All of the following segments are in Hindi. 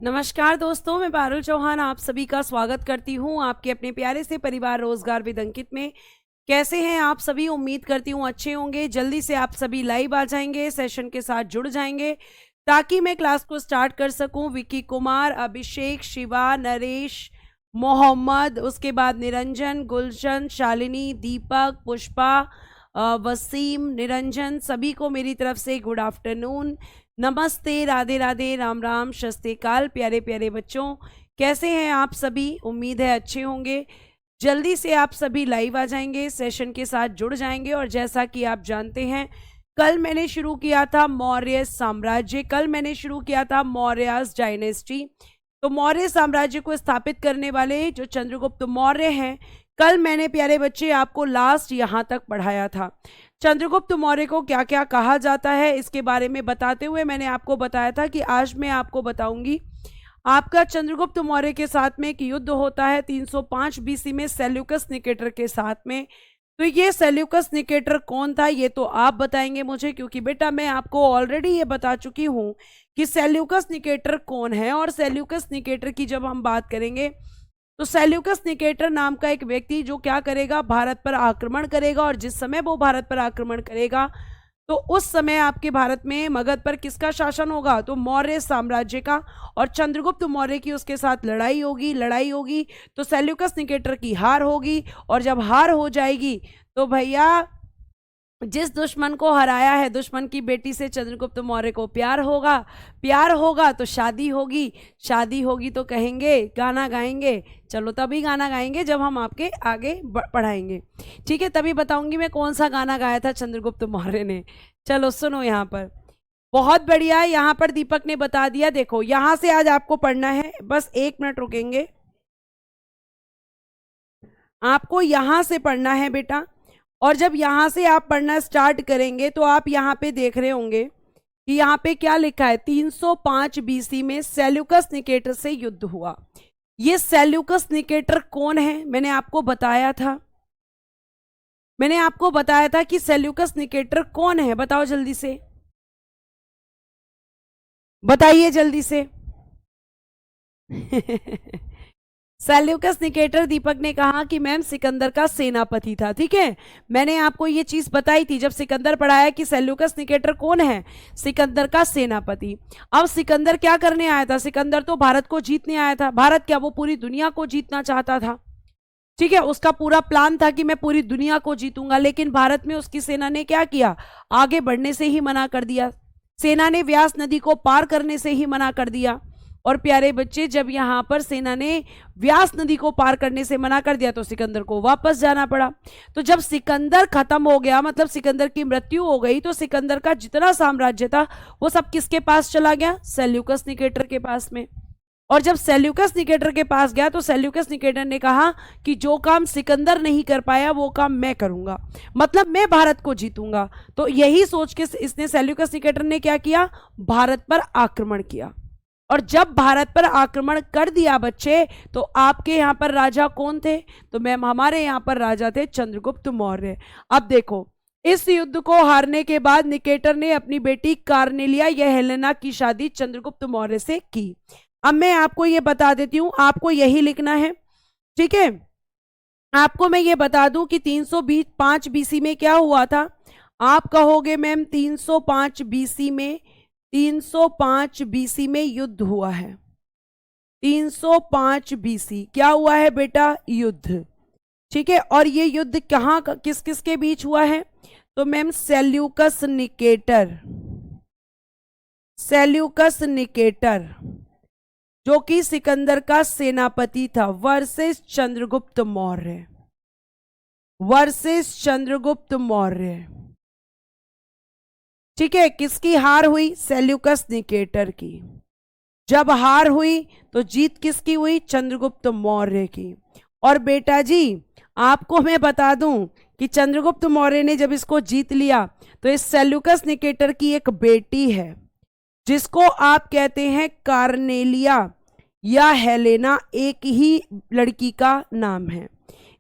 नमस्कार दोस्तों, मैं पारुल चौहान आप सभी का स्वागत करती हूँ आपके अपने प्यारे से परिवार रोजगार विद अंकित में। कैसे हैं आप सभी? उम्मीद करती हूँ अच्छे होंगे। जल्दी से आप सभी लाइव आ जाएंगे, सेशन के साथ जुड़ जाएंगे ताकि मैं क्लास को स्टार्ट कर सकूं। विकी कुमार, अभिषेक, शिवा, नरेश, मोहम्मद, उसके बाद निरंजन, गुलशन, शालिनी, दीपक, पुष्पा, वसीम, निरंजन, सभी को मेरी तरफ से गुड आफ्टरनून, नमस्ते, राधे राधे, राम राम, शस्त्रकाल। प्यारे प्यारे बच्चों, कैसे हैं आप सभी? उम्मीद है अच्छे होंगे। जल्दी से आप सभी लाइव आ जाएंगे, सेशन के साथ जुड़ जाएंगे। और जैसा कि आप जानते हैं, कल मैंने शुरू किया था मौर्य साम्राज्य, कल मैंने शुरू किया था मौर्यास डायनेस्टी। तो मौर्य साम्राज्य को स्थापित करने वाले जो चंद्रगुप्त मौर्य हैं, कल मैंने प्यारे बच्चे आपको लास्ट यहाँ तक पढ़ाया था। चंद्रगुप्त मौर्य को क्या क्या कहा जाता है इसके बारे में बताते हुए मैंने आपको बताया था कि आज मैं आपको बताऊंगी। आपका चंद्रगुप्त मौर्य के साथ में एक युद्ध होता है 305 बीसी में सेल्यूकस निकेटर के साथ में। तो ये सेल्यूकस निकेटर कौन था ये तो आप बताएंगे मुझे, क्योंकि बेटा मैं आपको ऑलरेडी ये बता चुकी हूँ कि सेल्यूकस निकेटर कौन है। और सेल्यूकस निकेटर की जब हम बात करेंगे तो सेल्यूकस निकेटर नाम का एक व्यक्ति जो क्या करेगा, भारत पर आक्रमण करेगा। और जिस समय वो भारत पर आक्रमण करेगा तो उस समय आपके भारत में मगध पर किसका शासन होगा? तो मौर्य साम्राज्य का। और चंद्रगुप्त मौर्य की उसके साथ लड़ाई होगी तो सेल्यूकस निकेटर की हार होगी। और जब हार हो जाएगी तो भैया जिस दुश्मन को हराया है, दुश्मन की बेटी से चंद्रगुप्त मौर्य को प्यार होगा तो शादी होगी तो कहेंगे, गाना गाएंगे। चलो तभी गाना गाएंगे जब हम आपके आगे पढ़ाएंगे, ठीक है? तभी बताऊंगी मैं कौन सा गाना गाया था चंद्रगुप्त मौर्य ने। चलो सुनो यहाँ पर, बहुत बढ़िया। यहाँ पर दीपक ने बता दिया। देखो यहाँ से आज आपको पढ़ना है, बस 1 मिनट रुकेंगे। आपको यहाँ से पढ़ना है बेटा। और जब यहाँ से आप पढ़ना स्टार्ट करेंगे तो आप यहाँ पे देख रहे होंगे कि यहाँ पे क्या लिखा है, 305 बीसी में सेल्यूकस निकेटर से युद्ध हुआ। ये सेल्यूकस निकेटर कौन है? मैंने आपको बताया था कि सेल्यूकस निकेटर कौन है। बताओ जल्दी से, बताइए जल्दी से। सेल्यूकस निकेटर, दीपक ने कहा कि मैम सिकंदर का सेनापति था। ठीक है, मैंने आपको ये चीज बताई थी जब सिकंदर पढ़ाया कि सेल्यूकस निकेटर कौन है, सिकंदर का सेनापति। अब सिकंदर क्या करने आया था? सिकंदर तो भारत को जीतने आया था। भारत क्या, वो पूरी दुनिया को जीतना चाहता था। ठीक है, उसका पूरा प्लान था कि मैं पूरी दुनिया को जीतूंगा। लेकिन भारत में उसकी सेना ने क्या किया? आगे बढ़ने से ही मना कर दिया। सेना ने व्यास नदी को पार करने से ही मना कर दिया। और प्यारे बच्चे, जब यहां पर सेना ने व्यास नदी को पार करने से मना कर दिया तो सिकंदर को वापस जाना पड़ा। तो जब सिकंदर खत्म हो गया, मतलब सिकंदर की मृत्यु हो गई, तो सिकंदर का जितना साम्राज्य था वो सब किसके पास चला गया? सेल्यूकस निकेटर के पास में। और जब सेल्यूकस निकेटर के पास गया तो सेल्यूकस निकेटर ने कहा कि जो काम सिकंदर नहीं कर पाया वो काम मैं करूंगा, मतलब मैं भारत को जीतूंगा। तो यही सोच के इसने, सेल्यूकस निकेटर ने क्या किया? भारत पर आक्रमण किया। और जब भारत पर आक्रमण कर दिया बच्चे, तो आपके यहां पर राजा कौन थे? तो मैम हमारे यहां पर राजा थे चंद्रगुप्त मौर्य। अब देखो, इस युद्ध को हारने के बाद निकेटर ने अपनी बेटी कार्नेलिया या हेलेना की शादी चंद्रगुप्त मौर्य से की। अब मैं आपको ये बता देती हूं, आपको यही लिखना है। ठीक है, आपको मैं ये बता दूं कि 305 बीसी में क्या हुआ था। आप कहोगे मैम 305 बीसी में, 305 बीसी में युद्ध हुआ है। 305 बीसी क्या हुआ है बेटा? युद्ध। ठीक है, और ये युद्ध कहां, किस किस के बीच हुआ है? तो मैम सेल्यूकस निकेटर जो कि सिकंदर का सेनापति था वर्सेस चंद्रगुप्त मौर्य। ठीक है, किसकी हार हुई? सेल्यूकस निकेटर की। जब हार हुई तो जीत किसकी हुई? चंद्रगुप्त मौर्य की। और बेटा जी आपको मैं बता दूं कि चंद्रगुप्त मौर्य ने जब इसको जीत लिया तो इस सेल्यूकस निकेटर की एक बेटी है जिसको आप कहते हैं कार्नेलिया या हेलेना, एक ही लड़की का नाम है।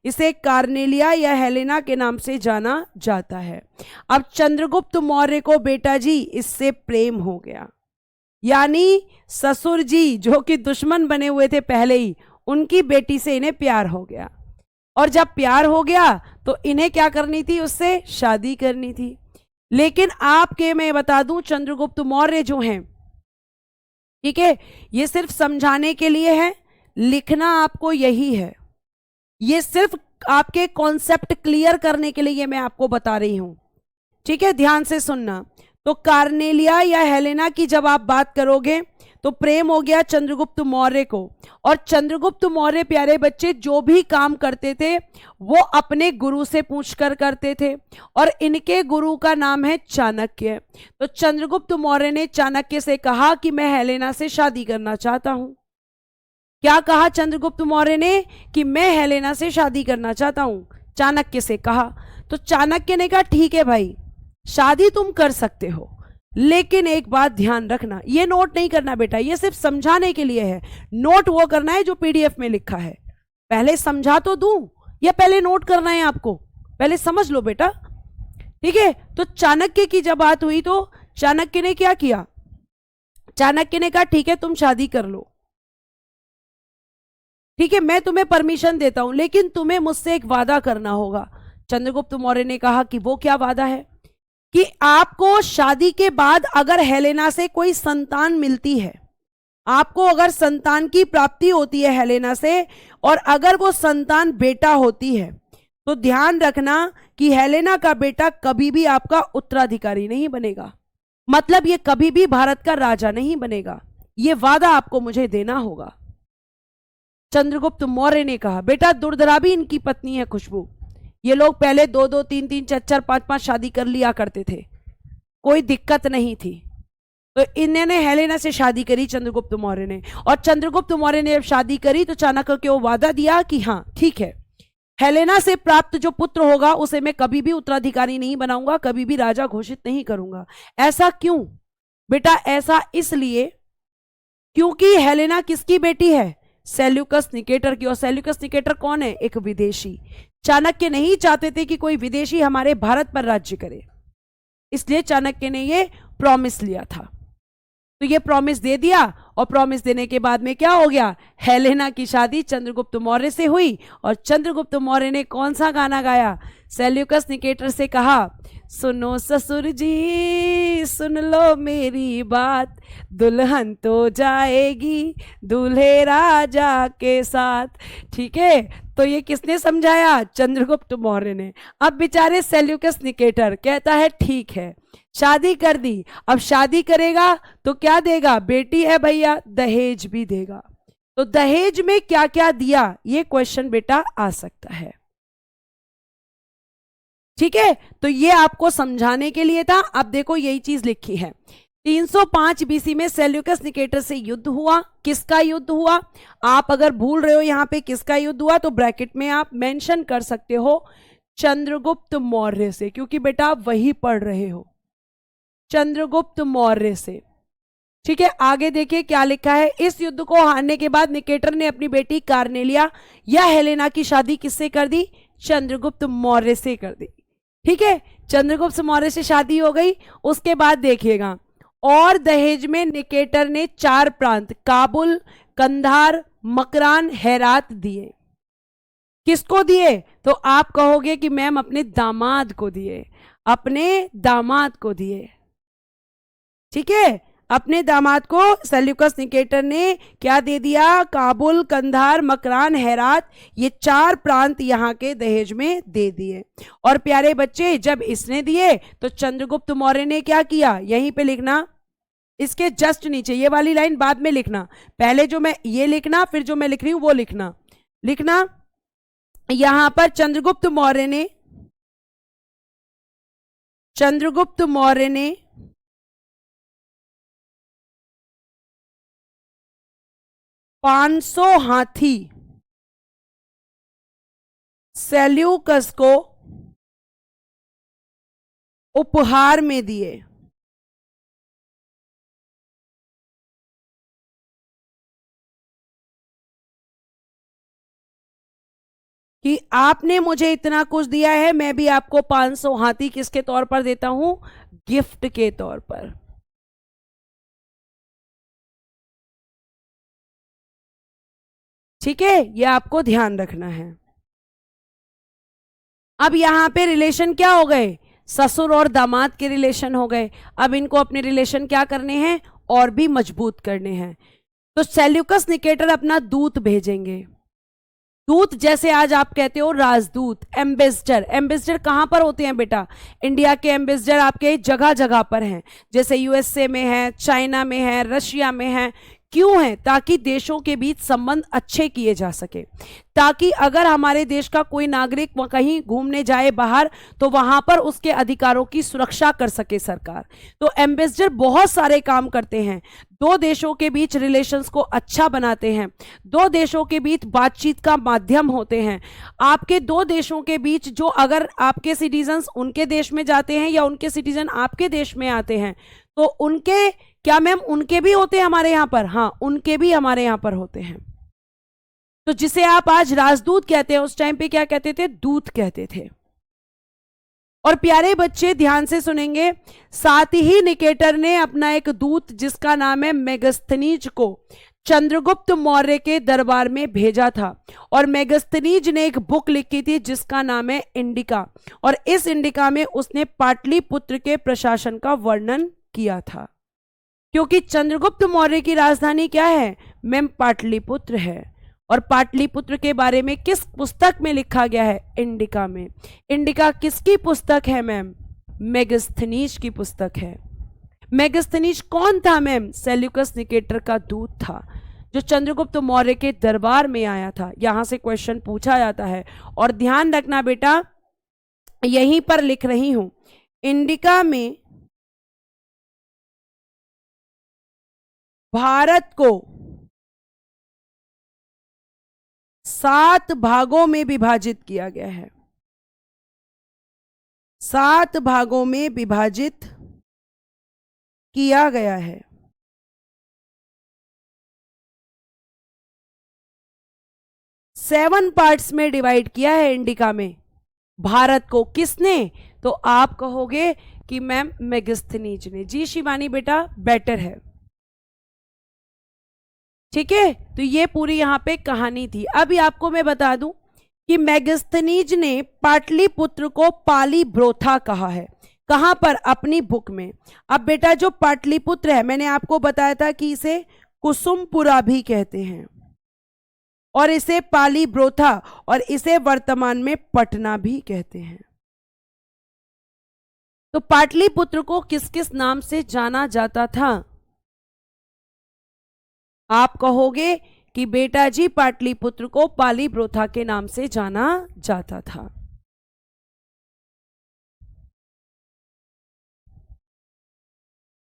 इसे कार्नेलिया या हेलेना के नाम से जाना जाता है। अब चंद्रगुप्त मौर्य को बेटा जी इससे प्रेम हो गया। यानी ससुर जी जो कि दुश्मन बने हुए थे पहले ही, उनकी बेटी से इन्हें प्यार हो गया। और जब प्यार हो गया तो इन्हें क्या करनी थी, उससे शादी करनी थी। लेकिन आपके मैं बता दूं, चंद्रगुप्त मौर्य जो हैं, ठीक है, ये सिर्फ समझाने के लिए है, लिखना आपको यही है, ये सिर्फ आपके कॉन्सेप्ट क्लियर करने के लिए ये मैं आपको बता रही हूं, ठीक है, ध्यान से सुनना। तो कार्नेलिया या हेलेना की जब आप बात करोगे तो प्रेम हो गया चंद्रगुप्त मौर्य को। और चंद्रगुप्त मौर्य प्यारे बच्चे जो भी काम करते थे वो अपने गुरु से पूछकर करते थे, और इनके गुरु का नाम है चाणक्य। तो चंद्रगुप्त मौर्य ने चाणक्य से कहा कि मैं हेलेना से शादी करना चाहता हूं। क्या कहा चंद्रगुप्त मौर्य ने, कि मैं हेलेना से शादी करना चाहता हूं, चाणक्य से कहा। तो चाणक्य ने कहा ठीक है भाई, शादी तुम कर सकते हो, लेकिन एक बात ध्यान रखना, ये नोट नहीं करना बेटा, ये सिर्फ समझाने के लिए है, नोट वो करना है जो पीडीएफ में लिखा है। पहले समझा तो दूं या पहले नोट करना है आपको, पहले समझ लो बेटा, ठीक है। तो चाणक्य की जब बात हुई तो चाणक्य ने क्या किया, चाणक्य ने कहा ठीक है तुम शादी कर लो, ठीक है, मैं तुम्हें परमिशन देता हूं, लेकिन तुम्हें मुझसे एक वादा करना होगा। चंद्रगुप्त मौर्य ने कहा कि वो क्या वादा है, कि आपको शादी के बाद अगर हेलेना से कोई संतान मिलती है, आपको अगर संतान की प्राप्ति होती है हेलेना से, और अगर वो संतान बेटा होती है, तो ध्यान रखना कि हेलेना का बेटा कभी भी आपका उत्तराधिकारी नहीं बनेगा, मतलब ये कभी भी भारत का राजा नहीं बनेगा, ये वादा आपको मुझे देना होगा। चंद्रगुप्त मौर्य ने कहा, बेटा दुर्धरा भी इनकी पत्नी है खुशबू, ये लोग पहले 2-2, 3-3, 4-4, 5-5 शादी कर लिया करते थे, कोई दिक्कत नहीं थी। तो इन्होंने हेलेना से शादी करी चंद्रगुप्त मौर्य ने, और चंद्रगुप्त मौर्य ने जब शादी करी तो चाणक्य को वादा दिया कि हाँ ठीक है, हेलेना से प्राप्त जो पुत्र होगा उसे मैं कभी भी उत्तराधिकारी नहीं बनाऊंगा, कभी भी राजा घोषित नहीं करूंगा। ऐसा क्यों बेटा, ऐसा इसलिए क्योंकि हेलेना किसकी बेटी है, सेल्यूकस निकेटर की। और सेल्यूकस निकेटर कौन है, एक विदेशी। चाणक्य नहीं चाहते थे कि कोई विदेशी हमारे भारत पर राज्य करे, इसलिए चाणक्य ने ये प्रॉमिस लिया था। तो ये प्रॉमिस दे दिया, और प्रॉमिस देने के बाद में क्या हो गया, हेलेना की शादी चंद्रगुप्त मौर्य से हुई। और चंद्रगुप्त मौर्य ने कौन सा गाना गाया, सेल्यूकस निकेटर से कहा, सुनो ससुर जी सुन लो मेरी बात, दुल्हन तो जाएगी दूल्हे राजा के साथ। ठीक है, तो ये किसने समझाया, चंद्रगुप्त मौर्य ने। अब बेचारे सेल्यूकस निकेटर कहता है ठीक है, शादी कर दी, अब शादी करेगा तो क्या देगा, बेटी है भैया, दहेज भी देगा। तो दहेज में क्या क्या दिया, ये क्वेश्चन बेटा आ सकता है, ठीक है। तो ये आपको समझाने के लिए था। अब देखो यही चीज लिखी है, 305 बीसी में सेल्यूकस निकेटर से युद्ध हुआ। किसका युद्ध हुआ, आप अगर भूल रहे हो यहां पे किसका युद्ध हुआ तो ब्रैकेट में आप मेंशन कर सकते हो चंद्रगुप्त मौर्य से, क्योंकि बेटा आप वही पढ़ रहे हो, चंद्रगुप्त मौर्य से। ठीक है, आगे देखिए क्या लिखा है, इस युद्ध को हारने के बाद निकेटर ने अपनी बेटी कार्नेलिया या हेलेना की शादी किससे कर दी, चंद्रगुप्त मौर्य से कर दी। ठीक है, चंद्रगुप्त मौर्य से शादी हो गई। उसके बाद देखिएगा, और दहेज में निकेटर ने 4 प्रांत काबुल, कंधार, मकरान, हेरात दिए। किसको दिए, तो आप कहोगे कि मैम अपने दामाद को दिए, अपने दामाद को दिए। ठीक है, अपने दामाद को सेल्यूकस निकेटर ने क्या दे दिया, काबुल, कंधार, मकरान, हेरात, ये 4 प्रांत यहाँ के दहेज में दे दिए। और प्यारे बच्चे जब इसने दिए तो चंद्रगुप्त मौर्य ने क्या किया, यहीं पे लिखना, इसके जस्ट नीचे ये वाली लाइन बाद में लिखना, पहले जो मैं ये लिखना, फिर जो मैं लिख रही हूं वो लिखना। यहां पर चंद्रगुप्त मौर्य ने 500 हाथी सेल्यूकस को उपहार में दिए। कि आपने मुझे इतना कुछ दिया है, मैं भी आपको 500 हाथी किसके तौर पर देता हूं, गिफ्ट के तौर पर। ठीक है, ये आपको ध्यान रखना है। अब यहां पे रिलेशन क्या हो गए, ससुर और दामाद के रिलेशन हो गए। अब इनको अपने रिलेशन क्या करने हैं, और भी मजबूत करने हैं। तो सेल्यूकस निकेटर अपना दूत भेजेंगे। दूत जैसे आज आप कहते हो राजदूत, एम्बेसडर। एम्बेसडर कहां पर होते हैं बेटा, इंडिया के एम्बेसडर आपके जगह जगह पर हैं, जैसे यूएसए में है, चाइना में है, रशिया में है। क्यों है, ताकि देशों के बीच संबंध अच्छे किए जा सके, ताकि अगर हमारे देश का कोई नागरिक कहीं घूमने जाए बाहर, तो वहां पर उसके अधिकारों की सुरक्षा कर सके सरकार। तो एम्बेसडर बहुत सारे काम करते हैं, दो देशों के बीच रिलेशंस को अच्छा बनाते हैं, दो देशों के बीच बातचीत का माध्यम होते हैं। आपके दो देशों के बीच जो, अगर आपके सिटीजन्स उनके देश में जाते हैं या उनके सिटीजन आपके देश में आते हैं, तो उनके, क्या मैम उनके भी होते हैं हमारे यहां पर, हाँ उनके भी हमारे यहां पर होते हैं। तो जिसे आप आज राजदूत कहते हैं, उस टाइम पे क्या कहते थे, दूत कहते थे। और प्यारे बच्चे ध्यान से सुनेंगे, साथ ही निकेटर ने अपना एक दूत जिसका नाम है मेगस्थनीज को चंद्रगुप्त मौर्य के दरबार में भेजा था। और मेगस्थनीज ने एक बुक लिखी थी जिसका नाम है इंडिका, और इस इंडिका में उसने पाटलिपुत्र के प्रशासन का वर्णन किया था। क्योंकि चंद्रगुप्त मौर्य की राजधानी क्या है मैम, पाटलिपुत्र है। और पाटलिपुत्र के बारे में किस पुस्तक में लिखा गया है, इंडिका में। इंडिका किसकी पुस्तक है मैम, मेगस्थनीज की पुस्तक है। मेगस्थनीज कौन था मैम, सेल्यूकस निकेटर का दूत था, जो चंद्रगुप्त मौर्य के दरबार में आया था। यहां से क्वेश्चन पूछा जाता है, और ध्यान रखना बेटा, यहीं पर लिख रही हूं, इंडिका में भारत को 7 भागों में विभाजित किया गया है, 7 भागों में विभाजित किया गया है। 7 पार्ट्स में डिवाइड किया है इंडिका में भारत को। किसने, तो आप कहोगे कि मैम मेगस्थनीज ने। जी शिवानी बेटा, बेटर है। ठीक है, तो ये पूरी यहां पे कहानी थी। अभी आपको मैं बता दूं कि मेगस्थनीज ने पाटलिपुत्र को पालीब्रोथा कहा है। कहां पर, अपनी बुक में। अब बेटा जो पाटलिपुत्र है, मैंने आपको बताया था कि इसे कुसुमपुरा भी कहते हैं, और इसे पालीब्रोथा, और इसे वर्तमान में पटना भी कहते हैं। तो पाटलिपुत्र को किस किस नाम से जाना जाता था, आप कहोगे कि बेटा जी पाटलिपुत्र को पालीब्रोथा के नाम से जाना जाता था।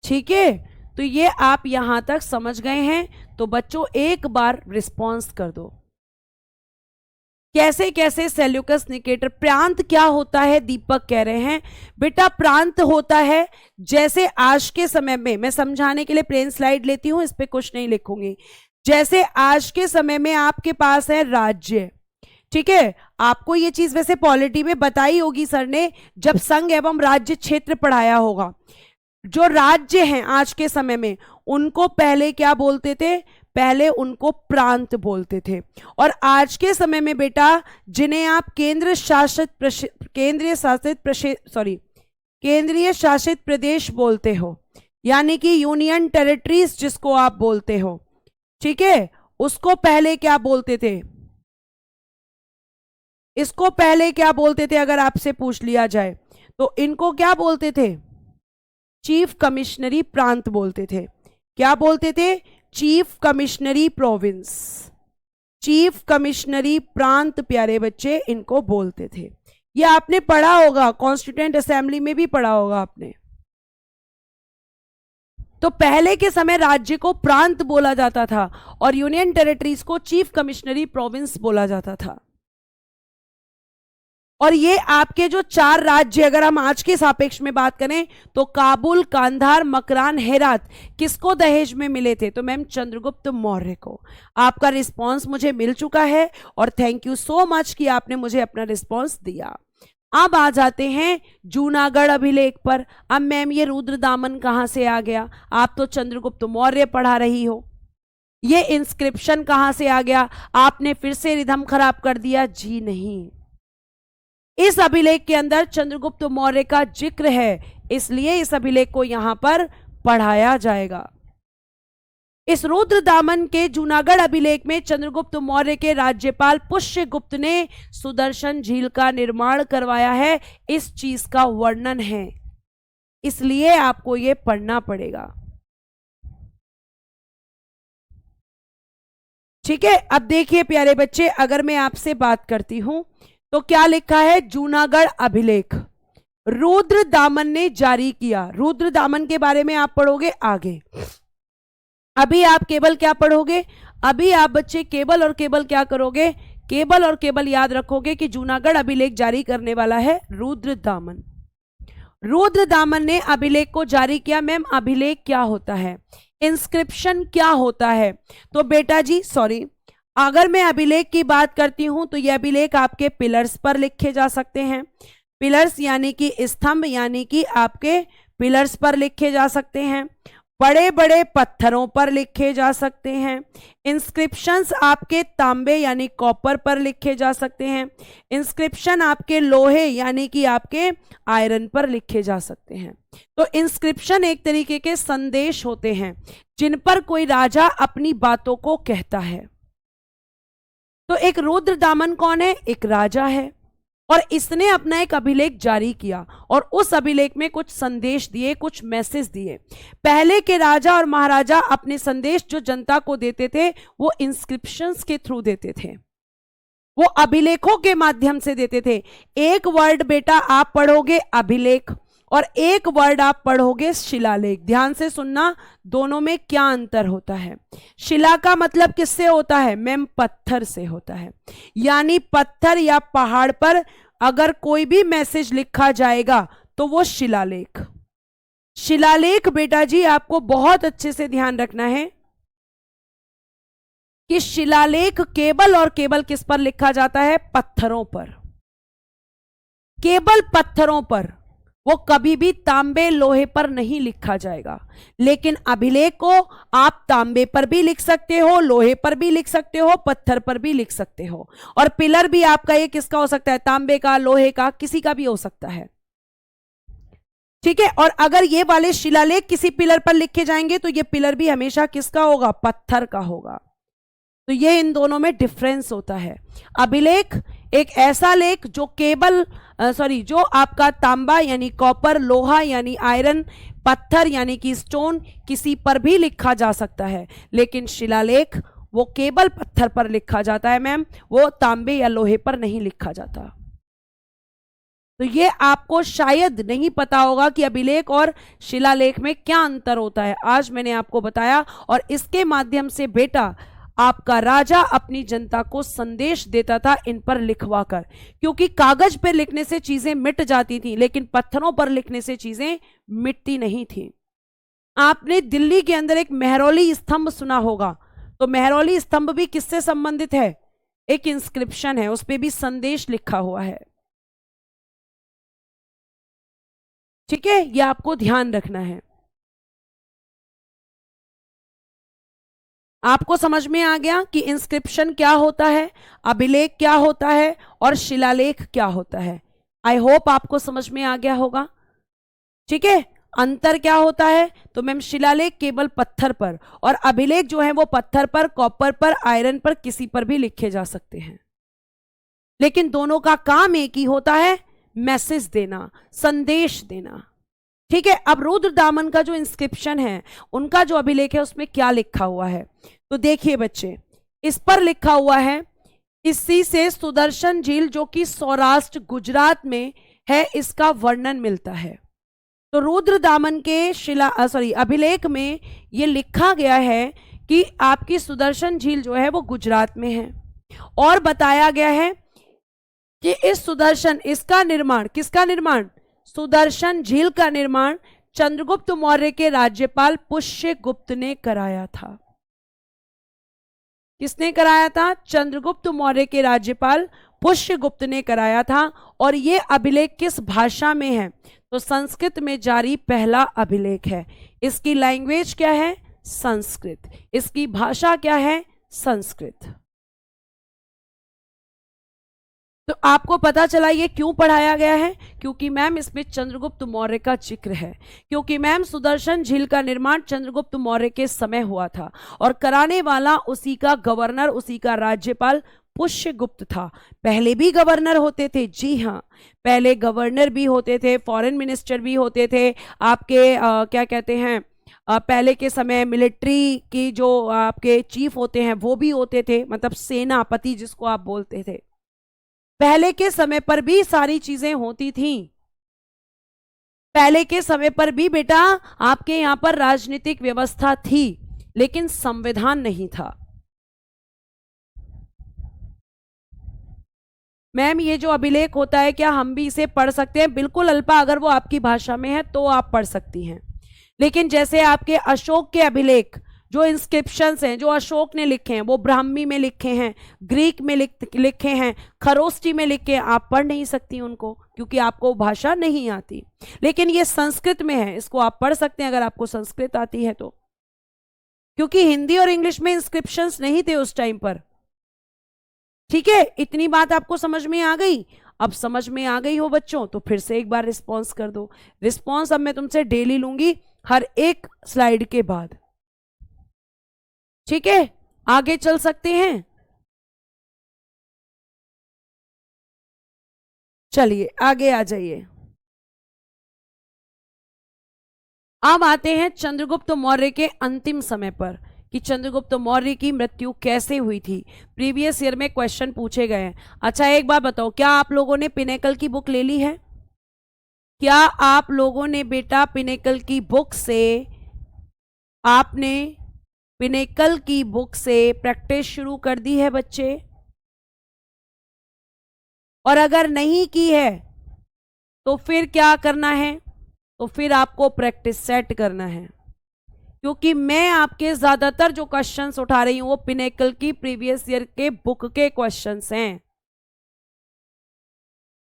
ठीक है, तो ये आप यहां तक समझ गए हैं। तो बच्चों एक बार रिस्पॉन्स कर दो, कैसे कैसे सेल्यूकस निकेटर। प्रांत क्या होता है, दीपक कह रहे हैं बेटा, प्रांत होता है जैसे आज के समय में, मैं समझाने के लिए प्लेन स्लाइड लेती हूं, इस पे कुछ नहीं लिखूंगी। जैसे आज के समय में आपके पास है राज्य, ठीक है, आपको ये चीज वैसे पॉलिटी में बताई होगी सर ने, जब संघ एवं राज्य क्षेत्र पढ़ाया होगा। जो राज्य हैं आज के समय में, उनको पहले क्या बोलते थे, पहले उनको प्रांत बोलते थे। और आज के समय में बेटा जिन्हें आप केंद्रीय शासित प्रदेश बोलते हो, यानी कि यूनियन टेरिटरीज जिसको आप बोलते हो, ठीक है, उसको पहले क्या बोलते थे, इसको पहले क्या बोलते थे, अगर आपसे पूछ लिया जाए तो इनको क्या बोलते थे, चीफ कमिश्नरी प्रांत बोलते थे। क्या बोलते थे, चीफ कमिश्नरी प्रोविंस, चीफ कमिश्नरी प्रांत प्यारे बच्चे इनको बोलते थे। ये आपने पढ़ा होगा, कॉन्स्टिट्यूएंट असेंबली में भी पढ़ा होगा आपने। तो पहले के समय राज्य को प्रांत बोला जाता था और यूनियन टेरिटरीज को चीफ कमिश्नरी प्रोविंस बोला जाता था। और ये आपके जो 4 राज्य, अगर हम आज के सापेक्ष में बात करें तो काबुल, कांधार, मकरान, हेरात किसको दहेज में मिले थे, तो मैम चंद्रगुप्त मौर्य को। आपका रिस्पांस मुझे मिल चुका है और थैंक यू सो मच कि आपने मुझे अपना रिस्पांस दिया। अब आ जाते हैं जूनागढ़ अभिलेख पर। अब मैम ये रुद्रदामन कहां से आ गया, आप तो चंद्रगुप्त मौर्य पढ़ा रही हो, ये इंस्क्रिप्शन कहां से आ गया? आपने फिर से रिदम खराब कर दिया? जी नहीं, इस अभिलेख के अंदर चंद्रगुप्त मौर्य का जिक्र है, इसलिए इस अभिलेख को यहां पर पढ़ाया जाएगा। इस रुद्रदामन के जूनागढ़ अभिलेख में चंद्रगुप्त मौर्य के राज्यपाल पुष्यगुप्त ने सुदर्शन झील का निर्माण करवाया है, इस चीज का वर्णन है, इसलिए आपको यह पढ़ना पड़ेगा। ठीक है, अब देखिए प्यारे बच्चे, अगर मैं आपसे बात करती हूं तो क्या लिखा है? जूनागढ़ अभिलेख रुद्रदामन ने जारी किया। रुद्रदामन के बारे में आप पढ़ोगे आगे। अभी आप केवल क्या पढ़ोगे? अभी आप बच्चे केवल और केवल क्या करोगे? केवल और केवल याद रखोगे कि जूनागढ़ अभिलेख जारी करने वाला है रुद्रदामन। रुद्रदामन ने अभिलेख को जारी किया। मैम अभिलेख क्या होता है? इंस्क्रिप्शन क्या होता है? तो बेटा जी सॉरी, अगर मैं अभिलेख की बात करती हूं तो यह अभिलेख आपके पिलर्स पर लिखे जा सकते हैं। पिलर्स यानी कि स्तंभ, यानी कि आपके पिलर्स पर लिखे जा सकते हैं, बड़े बड़े पत्थरों पर लिखे जा सकते हैं। इंस्क्रिप्शंस आपके तांबे यानी कॉपर पर लिखे जा सकते हैं। इंस्क्रिप्शन आपके लोहे यानी कि आपके आयरन पर लिखे जा सकते हैं। तो इंस्क्रिप्शन एक तरीके के संदेश होते हैं जिन पर कोई राजा अपनी बातों को कहता है। तो एक रुद्रदामन कौन है? एक राजा है, और इसने अपना एक अभिलेख जारी किया और उस अभिलेख में कुछ संदेश दिए, कुछ मैसेज दिए। पहले के राजा और महाराजा अपने संदेश जो जनता को देते थे वो इंस्क्रिप्शंस के थ्रू देते थे, वो अभिलेखों के माध्यम से देते थे। एक वर्ड बेटा आप पढ़ोगे अभिलेख और एक वर्ड आप पढ़ोगे शिलालेख। ध्यान से सुनना, दोनों में क्या अंतर होता है। शिला का मतलब किससे होता है? मैम पत्थर से होता है, यानी पत्थर या पहाड़ पर अगर कोई भी मैसेज लिखा जाएगा तो वो शिलालेख। शिलालेख बेटा जी आपको बहुत अच्छे से ध्यान रखना है कि शिलालेख केवल और केवल किस पर लिखा जाता है? पत्थरों पर, केवल पत्थरों पर। वो कभी भी तांबे लोहे पर नहीं लिखा जाएगा। लेकिन अभिलेख को आप तांबे पर भी लिख सकते हो, लोहे पर भी लिख सकते हो, पत्थर पर भी लिख सकते हो। और पिलर भी आपका ये किसका हो सकता है? तांबे का, लोहे का, किसी का भी हो सकता है। ठीक है, और अगर ये वाले शिलालेख किसी पिलर पर लिखे जाएंगे तो ये पिलर भी हमेशा किसका होगा? पत्थर का होगा। तो ये इन दोनों में डिफरेंस होता है। अभिलेख एक ऐसा लेख जो केवल जो आपका तांबा यानी कॉपर, लोहा यानी आयरन, पत्थर यानी कि स्टोन, किसी पर भी लिखा जा सकता है। लेकिन शिलालेख वो केवल पत्थर पर लिखा जाता है मैम, वो तांबे या लोहे पर नहीं लिखा जाता। तो ये आपको शायद नहीं पता होगा कि अभिलेख और शिलालेख में क्या अंतर होता है। आज मैंने आपको बताया, और इसके माध्यम से बेटा आपका राजा अपनी जनता को संदेश देता था इन पर लिखवा कर, क्योंकि कागज पर लिखने से चीजें मिट जाती थी लेकिन पत्थरों पर लिखने से चीजें मिटती नहीं थी। आपने दिल्ली के अंदर एक मेहरौली स्तंभ सुना होगा, तो मेहरौली स्तंभ भी किससे संबंधित है? एक इंस्क्रिप्शन है, उस पर भी संदेश लिखा हुआ है। ठीक है, यह आपको ध्यान रखना है। आपको समझ में आ गया कि इंस्क्रिप्शन क्या होता है, अभिलेख क्या होता है और शिलालेख क्या होता है। आई होप आपको समझ में आ गया होगा। ठीक है, अंतर क्या होता है? तो मैम शिलालेख केवल पत्थर पर, और अभिलेख जो है वो पत्थर पर, कॉपर पर, आयरन पर, किसी पर भी लिखे जा सकते हैं। लेकिन दोनों का काम एक ही होता है, मैसेज देना, संदेश देना। ठीक है, अब रुद्रदामन का जो इंस्क्रिप्शन है, उनका जो अभिलेख है, उसमें क्या लिखा हुआ है? तो देखिए बच्चे, इस पर लिखा हुआ है, इसी से सुदर्शन झील जो कि सौराष्ट्र गुजरात में है, इसका वर्णन मिलता है। तो रुद्रदामन के अभिलेख में यह लिखा गया है कि आपकी सुदर्शन झील जो है वो गुजरात में है, और बताया गया है कि इस इसका निर्माण, किसका निर्माण? सुदर्शन झील का निर्माण चंद्रगुप्त मौर्य के राज्यपाल पुष्यगुप्त ने कराया था। किसने कराया था? चंद्रगुप्त मौर्य के राज्यपाल पुष्यगुप्त ने कराया था। और यह अभिलेख किस भाषा में है? तो संस्कृत में जारी पहला अभिलेख है। इसकी लैंग्वेज क्या है? संस्कृत। इसकी भाषा क्या है? संस्कृत। तो आपको पता चला ये क्यों पढ़ाया गया है? क्योंकि मैम इसमें चंद्रगुप्त मौर्य का जिक्र है, क्योंकि मैम सुदर्शन झील का निर्माण चंद्रगुप्त मौर्य के समय हुआ था और कराने वाला उसी का गवर्नर, उसी का राज्यपाल पुष्यगुप्त था। पहले भी गवर्नर होते थे, जी हाँ, पहले गवर्नर भी होते थे, फॉरेन मिनिस्टर भी होते थे, आपके क्या कहते हैं, पहले के समय मिलिट्री की जो आपके चीफ होते हैं वो भी होते थे, मतलब सेनापति जिसको आप बोलते थे। पहले के समय पर भी सारी चीजें होती थीं। पहले के समय पर भी बेटा आपके यहां पर राजनीतिक व्यवस्था थी, लेकिन संविधान नहीं था। मैम ये जो अभिलेख होता है क्या हम भी इसे पढ़ सकते हैं? बिल्कुल अल्पा, अगर वो आपकी भाषा में है तो आप पढ़ सकती हैं। लेकिन जैसे आपके अशोक के अभिलेख, जो इंस्क्रिप्शंस हैं जो अशोक ने लिखे हैं, वो ब्राह्मी में लिखे हैं, ग्रीक में लिखे हैं, खरोष्टी में लिखे हैं, आप पढ़ नहीं सकती उनको क्योंकि आपको भाषा नहीं आती। लेकिन ये संस्कृत में है, इसको आप पढ़ सकते हैं अगर आपको संस्कृत आती है तो, क्योंकि हिंदी और इंग्लिश में इंस्क्रिप्शंस नहीं थे उस टाइम पर। ठीक है, इतनी बात आपको समझ में आ गई? अब समझ में आ गई हो बच्चों तो फिर से एक बार रिस्पॉन्स कर दो। रिस्पॉन्स अब मैं तुमसे डेली लूंगी हर एक स्लाइड के बाद। ठीक है, आगे चल सकते हैं? चलिए आगे आ जाइए। अब आते हैं चंद्रगुप्त मौर्य के अंतिम समय पर कि चंद्रगुप्त मौर्य की मृत्यु कैसे हुई थी। प्रीवियस ईयर में क्वेश्चन पूछे गए हैं। अच्छा एक बात बताओ, क्या आप लोगों ने पिनेकल की बुक ले ली है? क्या आप लोगों ने बेटा पिनेकल की बुक से, आपने पिनेकल की बुक से प्रैक्टिस शुरू कर दी है बच्चे? और अगर नहीं की है तो फिर क्या करना है? तो फिर आपको प्रैक्टिस सेट करना है, क्योंकि मैं आपके ज्यादातर जो क्वेश्चंस उठा रही हूं वो पिनेकल की प्रीवियस ईयर के बुक के क्वेश्चंस हैं।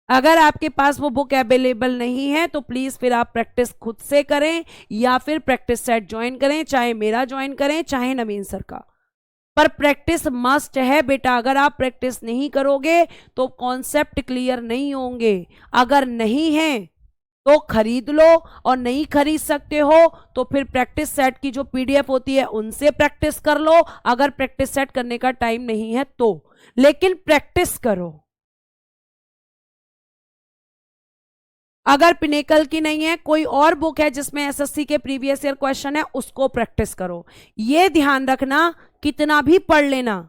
अगर आपके पास वो बुक अवेलेबल नहीं है तो प्लीज फिर आप प्रैक्टिस खुद से करें या फिर प्रैक्टिस सेट ज्वाइन करें, चाहे मेरा ज्वाइन करें चाहे नवीन सर का, पर प्रैक्टिस मस्ट है बेटा। अगर आप प्रैक्टिस नहीं करोगे तो कॉन्सेप्ट क्लियर नहीं होंगे। अगर नहीं है तो खरीद लो, और नहीं खरीद सकते हो तो फिर प्रैक्टिस सेट की जो पीडीएफ होती है उनसे प्रैक्टिस कर लो, अगर प्रैक्टिस सेट करने का टाइम नहीं है तो, लेकिन प्रैक्टिस करो। अगर पिनेकल की नहीं है, कोई और बुक है जिसमें एसएससी के प्रीवियस ईयर क्वेश्चन है, उसको प्रैक्टिस करो। ये ध्यान रखना, कितना भी पढ़ लेना,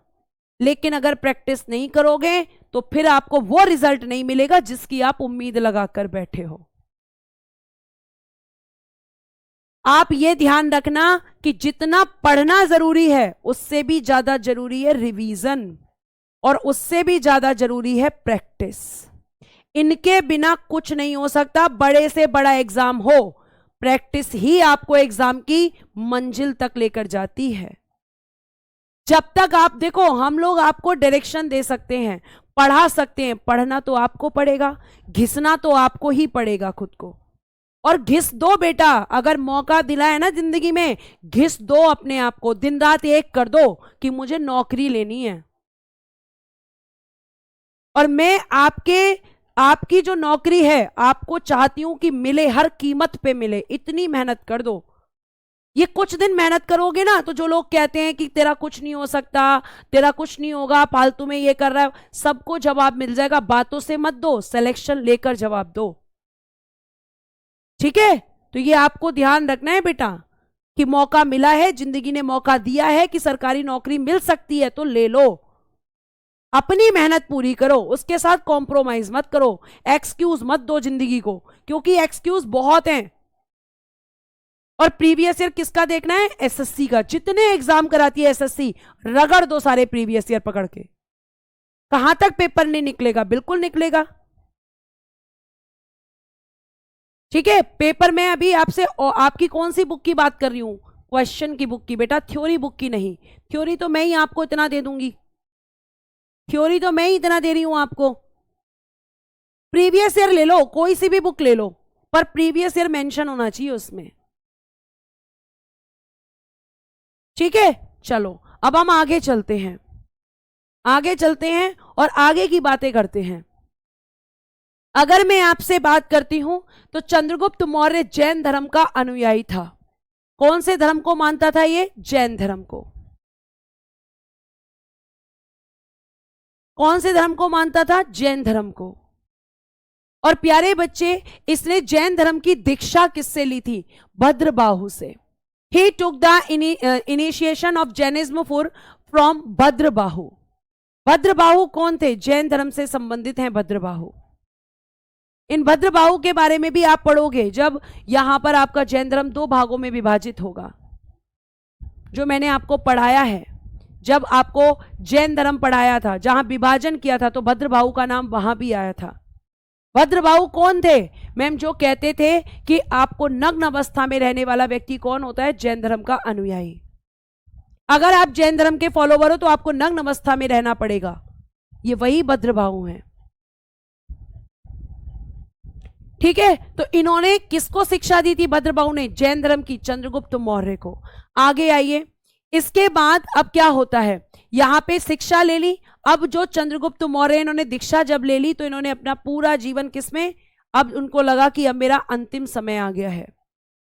लेकिन अगर प्रैक्टिस नहीं करोगे तो फिर आपको वो रिजल्ट नहीं मिलेगा जिसकी आप उम्मीद लगाकर बैठे हो। आप ये ध्यान रखना कि जितना पढ़ना जरूरी है उससे भी ज्यादा जरूरी है रिवीजन, और उससे भी ज्यादा जरूरी है प्रैक्टिस। इनके बिना कुछ नहीं हो सकता। बड़े से बड़ा एग्जाम हो, प्रैक्टिस ही आपको एग्जाम की मंजिल तक लेकर जाती है। जब तक आप देखो, हम लोग आपको डायरेक्शन दे सकते हैं, पढ़ा सकते हैं, पढ़ना तो आपको पड़ेगा, घिसना तो आपको ही पड़ेगा खुद को। और घिस दो बेटा, अगर मौका दिला है ना जिंदगी में, घिस दो अपने आप को, दिन रात एक कर दो कि मुझे नौकरी लेनी है। और मैं आपकी जो नौकरी है आपको चाहती हूं कि मिले, हर कीमत पे मिले, इतनी मेहनत कर दो। ये कुछ दिन मेहनत करोगे ना तो जो लोग कहते हैं कि तेरा कुछ नहीं हो सकता, तेरा कुछ नहीं होगा, फालतू में ये कर रहा है, सबको जवाब मिल जाएगा। बातों से मत दो, सिलेक्शन लेकर जवाब दो। ठीक है, तो ये आपको ध्यान रखना है बेटा कि मौका मिला है, जिंदगी ने मौका दिया है कि सरकारी नौकरी मिल सकती है तो ले लो। अपनी मेहनत पूरी करो, उसके साथ कॉम्प्रोमाइज मत करो, एक्सक्यूज मत दो जिंदगी को, क्योंकि एक्सक्यूज बहुत हैं। और प्रीवियस ईयर किसका देखना है? एसएससी का। जितने एग्जाम कराती है एसएससी, रगड़ दो सारे प्रीवियस ईयर पकड़ के। कहां तक पेपर नहीं निकलेगा? बिल्कुल निकलेगा। ठीक है, पेपर में अभी आपसे आपकी कौन सी बुक की बात कर रही हूं? क्वेश्चन की बुक की बेटा, थ्योरी बुक की नहीं। थ्योरी तो मैं ही आपको इतना दे दूंगी, थ्योरी तो मैं ही इतना दे रही हूं आपको। प्रीवियस ईयर ले लो, कोई सी भी बुक ले लो, पर प्रीवियस ईयर मेंशन होना चाहिए उसमें। ठीक है, चलो अब हम आगे चलते हैं, आगे चलते हैं और आगे की बातें करते हैं। अगर मैं आपसे बात करती हूं तो चंद्रगुप्त मौर्य जैन धर्म का अनुयायी था। कौन से धर्म को मानता था ये? जैन धर्म को। कौन से धर्म को मानता था? जैन धर्म को। और प्यारे बच्चे, इसने जैन धर्म की दीक्षा किससे ली थी? भद्रबाहु से। He took the initiation of Jainism from Bhadrabahu. Bhadrabahu कौन थे? जैन धर्म से संबंधित हैं भद्रबाहु। इन भद्रबाहु के बारे में भी आप पढ़ोगे जब यहां पर आपका जैन धर्म 2 भागों में विभाजित होगा, जो मैंने आपको पढ़ाया है। जब आपको जैन धर्म पढ़ाया था, जहां विभाजन किया था, तो भद्रबाहु का नाम वहां भी आया था। भद्रबाहु कौन थे? मैम, जो कहते थे कि आपको नग्न अवस्था में रहने वाला व्यक्ति कौन होता है? जैन धर्म का अनुयायी। अगर आप जैन धर्म के फॉलोवर हो तो आपको नग्न अवस्था में रहना पड़ेगा। ये वही भद्रबाहु हैं। ठीक है, तो इन्होंने किसको शिक्षा दी थी? भद्रबाहु ने जैन धर्म की, चंद्रगुप्त मौर्य को। आगे आइए, इसके बाद अब क्या होता है? यहां पे शिक्षा ले ली। अब जो चंद्रगुप्त मौर्य, इन्होंने दीक्षा जब ले ली तो इन्होंने अपना पूरा जीवन किसमें? अब उनको लगा कि अब मेरा अंतिम समय आ गया है।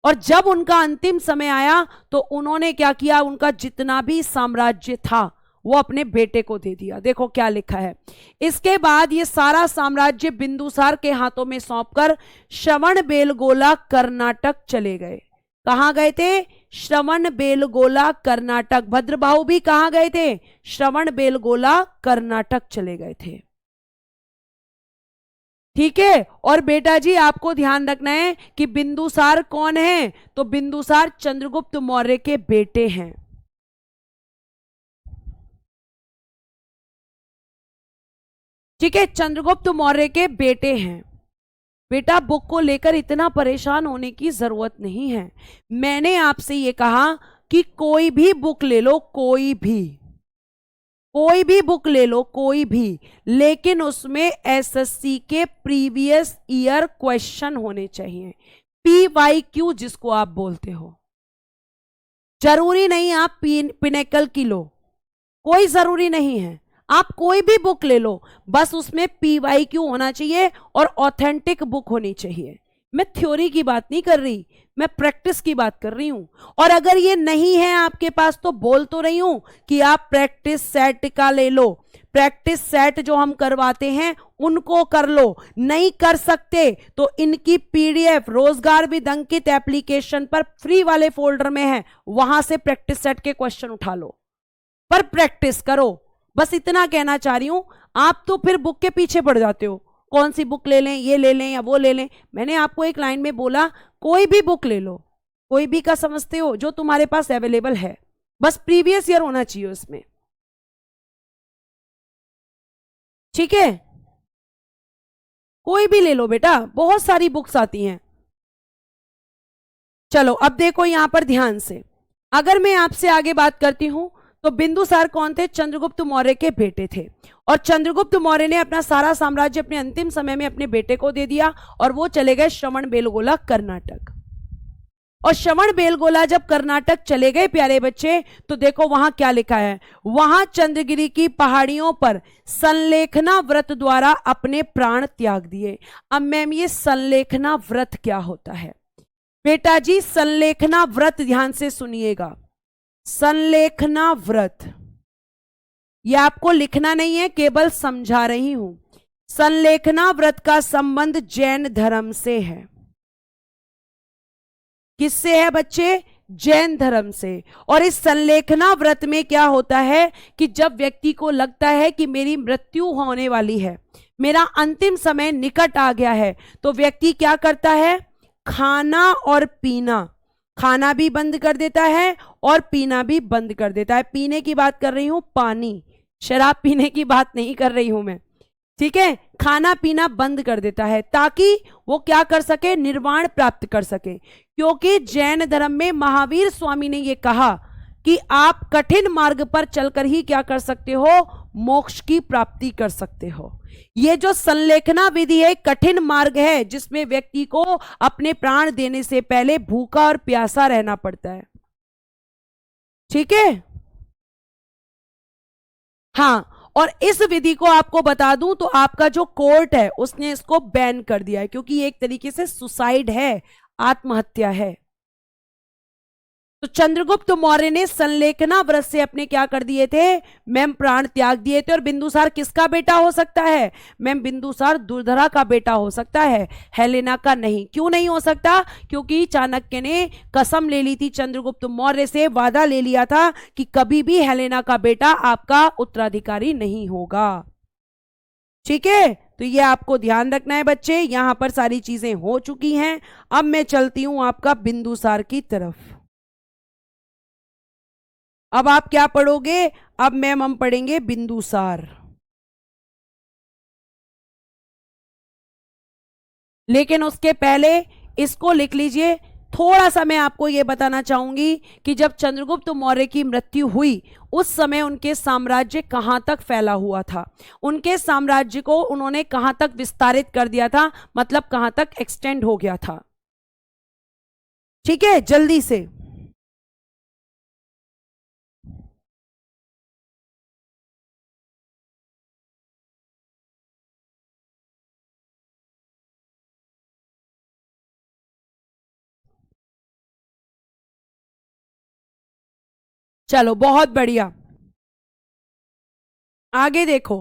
और जब उनका अंतिम समय आया तो उन्होंने क्या किया? उनका जितना भी साम्राज्य था वो अपने बेटे को दे दिया। देखो क्या लिखा है। इसके बाद ये सारा साम्राज्य बिंदुसार के हाथों में सौंपकर श्रवणबेलगोला कर्नाटक चले गए। कहां गए थे? श्रवणबेलगोला कर्नाटक। भद्रबाहु भी कहां गए थे? श्रवणबेलगोला कर्नाटक चले गए थे। ठीक है, और बेटा जी आपको ध्यान रखना है कि बिंदुसार कौन है? तो बिंदुसार चंद्रगुप्त मौर्य के बेटे हैं। ठीक है, चंद्रगुप्त मौर्य के बेटे हैं। बेटा, बुक को लेकर इतना परेशान होने की जरूरत नहीं है। मैंने आपसे ये कहा कि कोई भी बुक ले लो, कोई भी बुक ले लो, कोई भी, लेकिन उसमें एसएससी के प्रीवियस ईयर क्वेश्चन होने चाहिए। PYQ जिसको आप बोलते हो। जरूरी नहीं आप पिनेकल की लो, कोई जरूरी नहीं है। आप कोई भी बुक ले लो, बस उसमें PYQ होना चाहिए और ऑथेंटिक बुक होनी चाहिए। मैं थ्योरी की बात नहीं कर रही, मैं प्रैक्टिस की बात कर रही हूं। और अगर ये नहीं है आपके पास तो बोल तो रही हूं कि आप प्रैक्टिस सेट का ले लो। प्रैक्टिस सेट जो हम करवाते हैं उनको कर लो। नहीं कर सकते तो इनकी PDF रोजगार विद अंकित एप्लीकेशन पर फ्री वाले फोल्डर में है, वहां से प्रैक्टिस सेट के क्वेश्चन उठा लो, पर प्रैक्टिस करो। बस इतना कहना चाह रही हूं। आप तो फिर बुक के पीछे पड़ जाते हो, कौन सी बुक ले लें, ये ले लें या वो ले लें। मैंने आपको एक लाइन में बोला कोई भी बुक ले लो, कोई भी का समझते हो, जो तुम्हारे पास अवेलेबल है, बस प्रीवियस ईयर होना चाहिए उसमें। ठीक है, कोई भी ले लो बेटा, बहुत सारी बुक्स आती हैं। चलो अब देखो यहां पर ध्यान से, अगर मैं आपसे आगे बात करती हूं तो बिंदुसार कौन थे? चंद्रगुप्त मौर्य के बेटे थे। और चंद्रगुप्त मौर्य ने अपना सारा साम्राज्य अपने अंतिम समय में अपने बेटे को दे दिया और वो चले गए श्रवणबेलगोला कर्नाटक। और श्रवणबेलगोला जब कर्नाटक चले गए प्यारे बच्चे, तो देखो वहां क्या लिखा है। वहां चंद्रगिरी की पहाड़ियों पर संलेखना व्रत द्वारा अपने प्राण त्याग दिए। अब मैम, ये संलेखना व्रत क्या होता है? बेटा जी, संलेखना व्रत ध्यान से सुनिएगा। संलेखना व्रत, ये आपको लिखना नहीं है, केवल समझा रही हूं। संलेखना व्रत का संबंध जैन धर्म से है। किससे है बच्चे? जैन धर्म से। और इस संलेखना व्रत में क्या होता है कि जब व्यक्ति को लगता है कि मेरी मृत्यु होने वाली है, मेरा अंतिम समय निकट आ गया है, तो व्यक्ति क्या करता है? खाना और पीना, खाना भी बंद कर देता है और पीना भी बंद कर देता है। पीने की बात कर रही हूं, पानी, शराब पीने की बात नहीं कर रही हूं मैं। ठीक है, खाना पीना बंद कर देता है ताकि वो क्या कर सके? निर्वाण प्राप्त कर सके। क्योंकि जैन धर्म में महावीर स्वामी ने ये कहा कि आप कठिन मार्ग पर चलकर ही क्या कर सकते हो? मोक्ष की प्राप्ति कर सकते हो। ये जो संलेखना विधि है, कठिन मार्ग है जिसमें व्यक्ति को अपने प्राण देने से पहले भूखा और प्यासा रहना पड़ता है। ठीक है। हाँ, और इस विधि को आपको बता दूं तो आपका जो कोर्ट है उसने इसको बैन कर दिया है, क्योंकि ये एक तरीके से सुसाइड है, आत्महत्या है। तो चंद्रगुप्त मौर्य ने संलेखना व्रत से अपने क्या कर दिए थे, मैम प्राण त्याग दिए थे। और बिंदुसार किसका बेटा हो सकता है, मैम बिंदुसार दुर्धरा का बेटा हो सकता है, हेलेना का नहीं। क्यों नहीं हो सकता, क्योंकि चाणक्य ने कसम ले ली थी चंद्रगुप्त मौर्य से, वादा ले लिया था कि कभी भी हेलेना का बेटा आपका उत्तराधिकारी नहीं होगा। ठीक है, तो ये आपको ध्यान रखना है बच्चे। यहां पर सारी चीजें हो चुकी हैं। अब मैं चलती हूं आपका बिंदुसार की तरफ। अब आप क्या पढ़ोगे, अब मैम हम पढ़ेंगे बिंदुसार। लेकिन उसके पहले इसको लिख लीजिए। थोड़ा सा मैं आपको यह बताना चाहूंगी कि जब चंद्रगुप्त मौर्य की मृत्यु हुई उस समय उनके साम्राज्य कहां तक फैला हुआ था, उनके साम्राज्य को उन्होंने कहां तक विस्तारित कर दिया था, मतलब कहां तक एक्सटेंड हो गया था। ठीक है, जल्दी से। चलो बहुत बढ़िया, आगे देखो।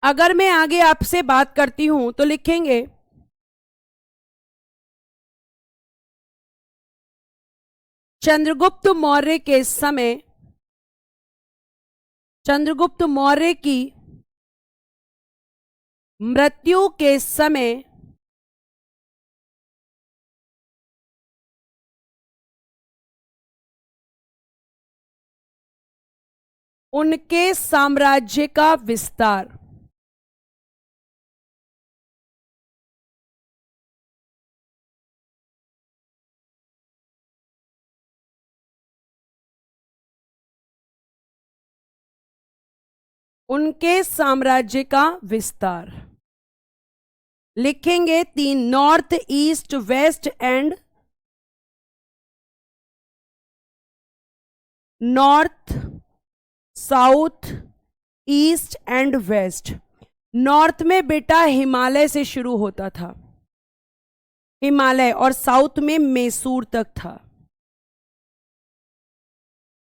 अगर मैं आगे आपसे बात करती हूं तो लिखेंगे चंद्रगुप्त मौर्य के समय, चंद्रगुप्त मौर्य की मृत्यु के समय उनके साम्राज्य का विस्तार। उनके साम्राज्य का विस्तार लिखेंगे तीन, north east west and, north south east and west. North में बेटा हिमालय से शुरू होता था, हिमालय, और साउथ में मैसूर तक था।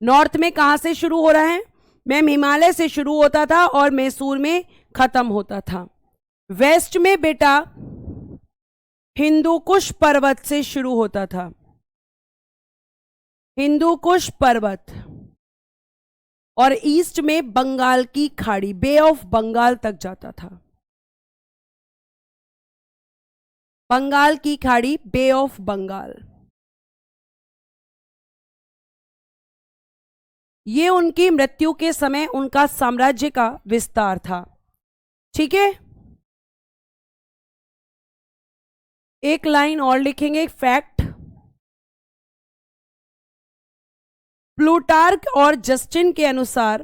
नॉर्थ में कहां से शुरू हो रहा है मैम, हिमालय से शुरू होता था और मैसूर में खत्म होता था। वेस्ट में बेटा हिंदुकुश पर्वत से शुरू होता था, हिंदुकुश पर्वत, और ईस्ट में बंगाल की खाड़ी, बे ऑफ बंगाल तक जाता था। बंगाल की खाड़ी, बे ऑफ बंगाल, ये उनकी मृत्यु के समय उनका साम्राज्य का विस्तार था। ठीक है, एक लाइन और लिखेंगे, एक फैक्ट। प्लूटार्क और जस्टिन के अनुसार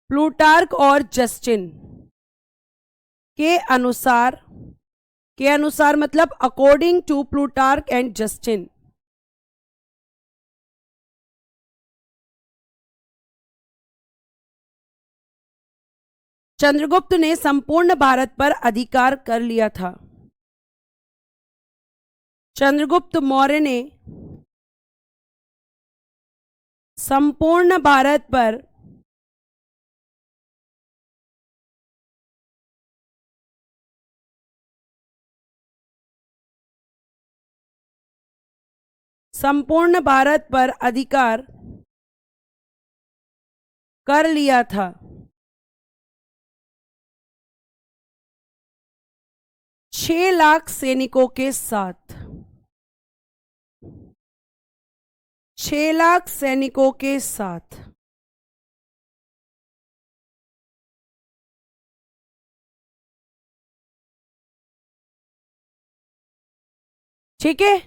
प्लूटार्क और जस्टिन के अनुसार मतलब according to Plutarch and Justin, Chandragupta ने संपूर्ण भारत पर अधिकार कर लिया था। चंद्रगुप्त मौर्य ने संपूर्ण भारत पर अधिकार कर लिया था। 6 लाख सैनिकों के साथ, 6 लाख सैनिकों के साथ। ठीक है,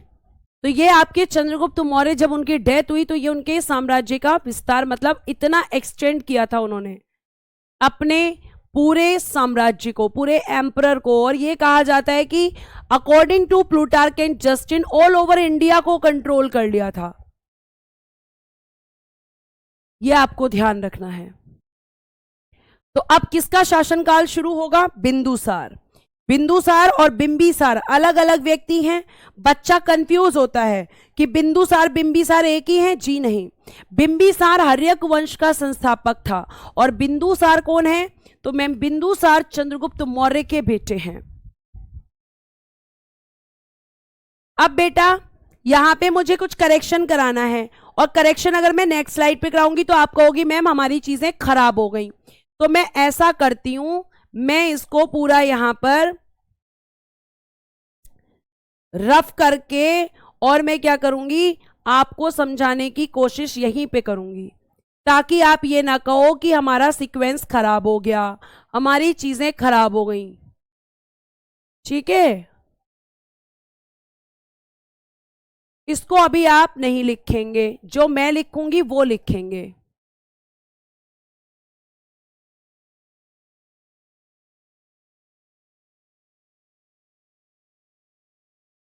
तो ये आपके चंद्रगुप्त मौर्य, जब उनकी डेथ हुई तो ये उनके साम्राज्य का विस्तार, मतलब इतना एक्सटेंड किया था उन्होंने, अपने पूरे साम्राज्य को, पूरे एम्परर को। और ये कहा जाता है कि according to Plutarch and Justin all over India को कंट्रोल कर लिया था। ये आपको ध्यान रखना है। तो अब किसका शासनकाल शुरू होगा? बिंदुसार। बिंदुसार और बिंबिसार अलग अलग व्यक्ति हैं। बच्चा कंफ्यूज होता है कि बिंदुसार बिंबिसार एक ही हैं। जी नहीं, बिंबिसार हर्यक वंश का संस्थापक था और बिंदुसार कौन है? तो मैम बिंदुसार चंद्रगुप्त मौर्य के बेटे हैं। अब बेटा यहां पे मुझे कुछ करेक्शन कराना है और करेक्शन अगर मैं नेक्स्ट स्लाइड पे कराऊंगी तो आप कहोगी मैम हमारी चीजें खराब हो गई। तो मैं ऐसा करती हूं, मैं इसको पूरा यहां पर रफ करके और मैं क्या करूंगी, आपको समझाने की कोशिश यहीं पे करूंगी ताकि आप ये ना कहो कि हमारा सीक्वेंस खराब हो गया, हमारी चीजें खराब हो गई। ठीक है, इसको अभी आप नहीं लिखेंगे, जो मैं लिखूंगी वो लिखेंगे।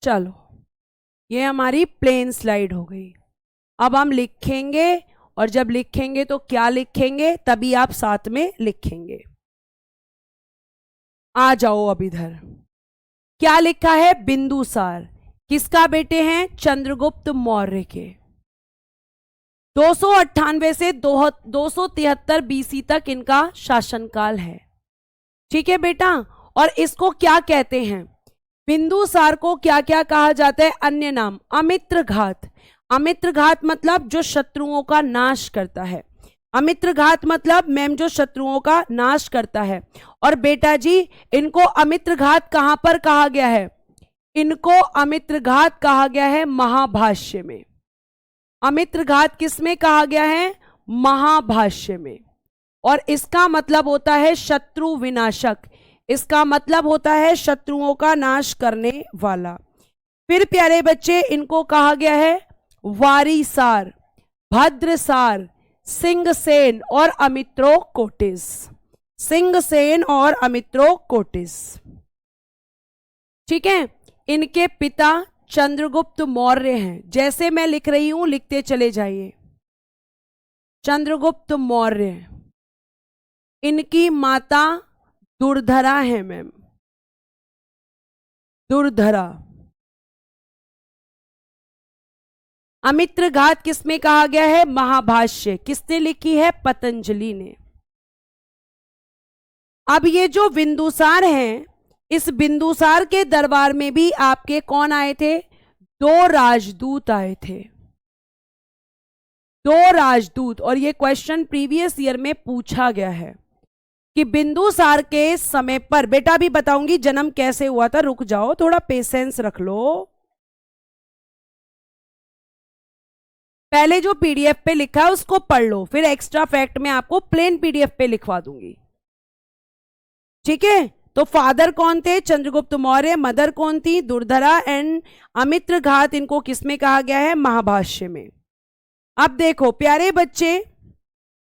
चलो ये हमारी प्लेन स्लाइड हो गई। अब हम लिखेंगे और जब लिखेंगे तो क्या लिखेंगे, तभी आप साथ में लिखेंगे। आ जाओ अब इधर। क्या लिखा है? बिंदुसार किसका बेटे हैं? चंद्रगुप्त मौर्य के। 298 से 273 बीसी तक इनका शासनकाल है। ठीक है बेटा, और इसको क्या कहते हैं? बिंदुसार को क्या क्या कहा जाता है? अन्य नाम अमित्र घात। अमित्र घात मतलब जो शत्रुओं का नाश करता है। अमित्र घात मतलब मैम जो शत्रुओं का नाश करता है। और बेटा जी इनको अमित्र घात कहां पर कहा गया है? इनको अमित्र घात कहा गया है महाभाष्य में। अमित्र घात किस में कहा गया है? महाभाष्य में। और इसका मतलब होता है शत्रु विनाशक, इसका मतलब होता है शत्रुओं का नाश करने वाला। फिर प्यारे बच्चे इनको कहा गया है वारीसार, भद्रसार, सिंहसेन और अमित्रो कोटिस। सिंहसेन और अमित्रो कोटिस। ठीक है, इनके पिता चंद्रगुप्त मौर्य हैं। जैसे मैं लिख रही हूं लिखते चले जाइए। चंद्रगुप्त मौर्य, इनकी माता दुर्धरा है मैम, दुर्धरा। अमित्र घात किसमें कहा गया है? महाभाष्य। किसने लिखी है? पतंजलि ने। अब ये जो बिंदुसार हैं, इस बिंदुसार के दरबार में भी आपके कौन आए थे? 2 राजदूत आए थे, 2 राजदूत। और ये क्वेश्चन प्रीवियस ईयर में पूछा गया है कि बिंदुसार के समय पर, बेटा भी बताऊंगी जन्म कैसे हुआ था, रुक जाओ थोड़ा पेशेंस रख लो। पहले जो पीडीएफ पे लिखा है उसको पढ़ लो, फिर एक्स्ट्रा फैक्ट में आपको प्लेन पीडीएफ पे लिखवा दूंगी। ठीक है, तो फादर कौन थे? चंद्रगुप्त मौर्य। मदर कौन थी? दुर्धरा। एंड अमित्र घात इनको किसमें कहा गया है? महाभाष्य में। अब देखो प्यारे बच्चे,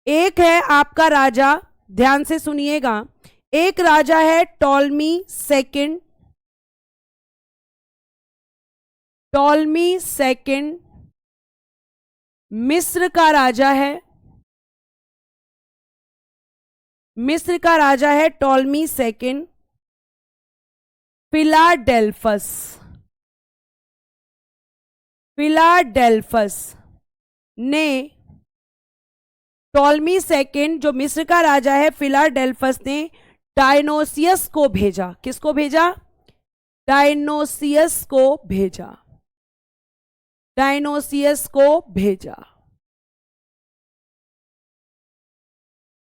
एक है आपका राजा, ध्यान से सुनिएगा। एक राजा है टॉलमी सेकंड, टॉलमी सेकंड मिस्र का राजा है। मिस्र का राजा है टॉलमी सेकंड। फिलाडेल्फस, फिलाडेल्फस ने, टॉलमी सेकंड जो मिस्र का राजा है, फिलाडेल्फस ने डायनोसियस को भेजा। किसको भेजा? डायनोसियस को भेजा, डायनोसियस को भेजा।